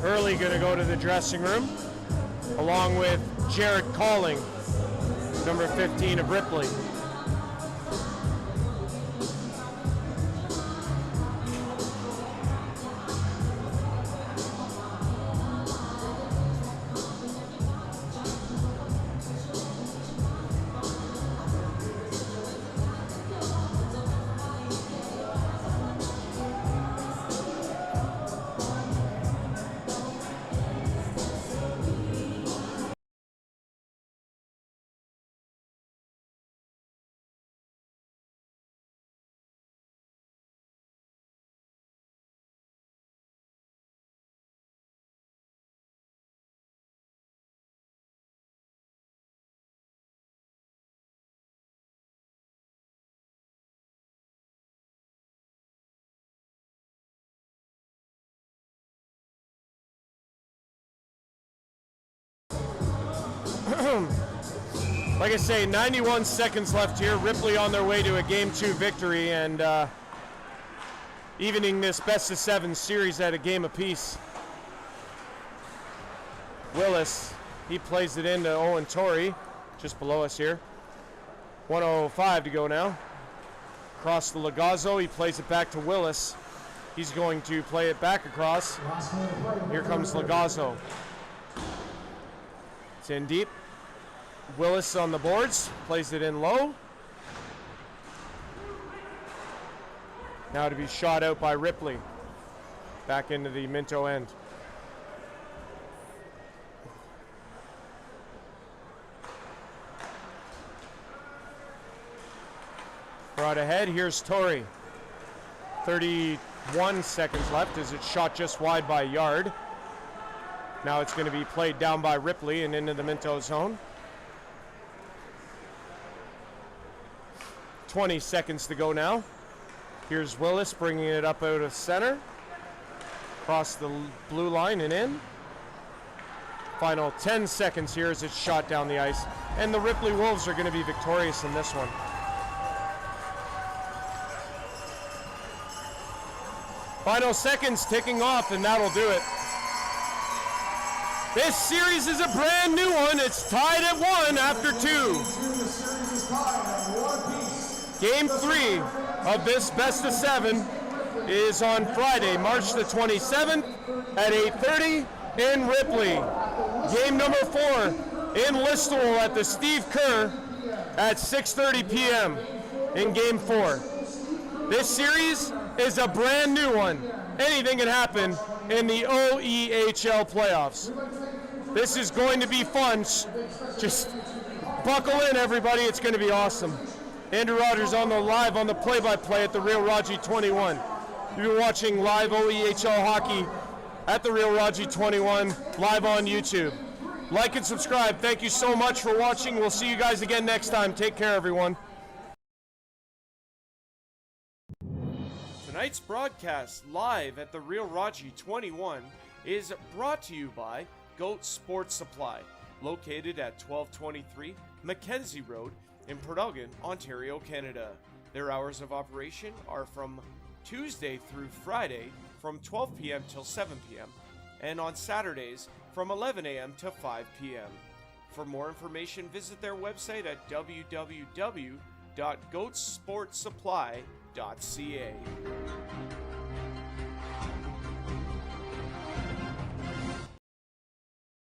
Early going to go to the dressing room, along with Jared Calling, number 15 of Ripley. Like I say, 91 seconds left here. Ripley on their way to a Game 2 victory and evening this best-of-7 series at a game apiece. Willis, he plays it into Owen Torrey, just below us here. 1:05 to go now. Across to Lagazzo, he plays it back to Willis. He's going to play it back across. Here comes Lagazzo. It's in deep. Willis on the boards, plays it in low. Now to be shot out by Ripley. Back into the Minto end. Brought ahead, here's Torrey. 31 seconds left as it's shot just wide by a yard. Now it's going to be played down by Ripley and into the Minto zone. 20 seconds to go now. Here's Willis bringing it up out of center. Across the blue line and in. Final 10 seconds here as it's shot down the ice. And the Ripley Wolves are going to be victorious in this one. Final seconds ticking off, and that'll do it. This series is a brand new one. It's tied at 1 after 2. Game 3 of this best-of-7 is on Friday, March the 27th at 8:30 in Ripley. Game number 4 in Listowel at the Steve Kerr at 6:30 p.m. in Game 4. This series is a brand new one. Anything can happen in the OEHL playoffs. This is going to be fun. Just buckle in, everybody. It's going to be awesome. Andrew Rogers on the live on the play-by-play at the Real Raji 21. You've been watching live OEHL hockey at the Real Raji 21 live on YouTube. Like and subscribe. Thank you so much for watching. We'll see you guys again next time. Take care, everyone. Tonight's broadcast live at the Real Raji 21 is brought to you by Goat Sports Supply, located at 1223 Mackenzie Road in Port Elgin, Ontario, Canada. Their hours of operation are from Tuesday through Friday from 12 p.m. till 7 p.m. and on Saturdays from 11 a.m. to 5 p.m. For more information, visit their website at www.goatsportsupply.ca.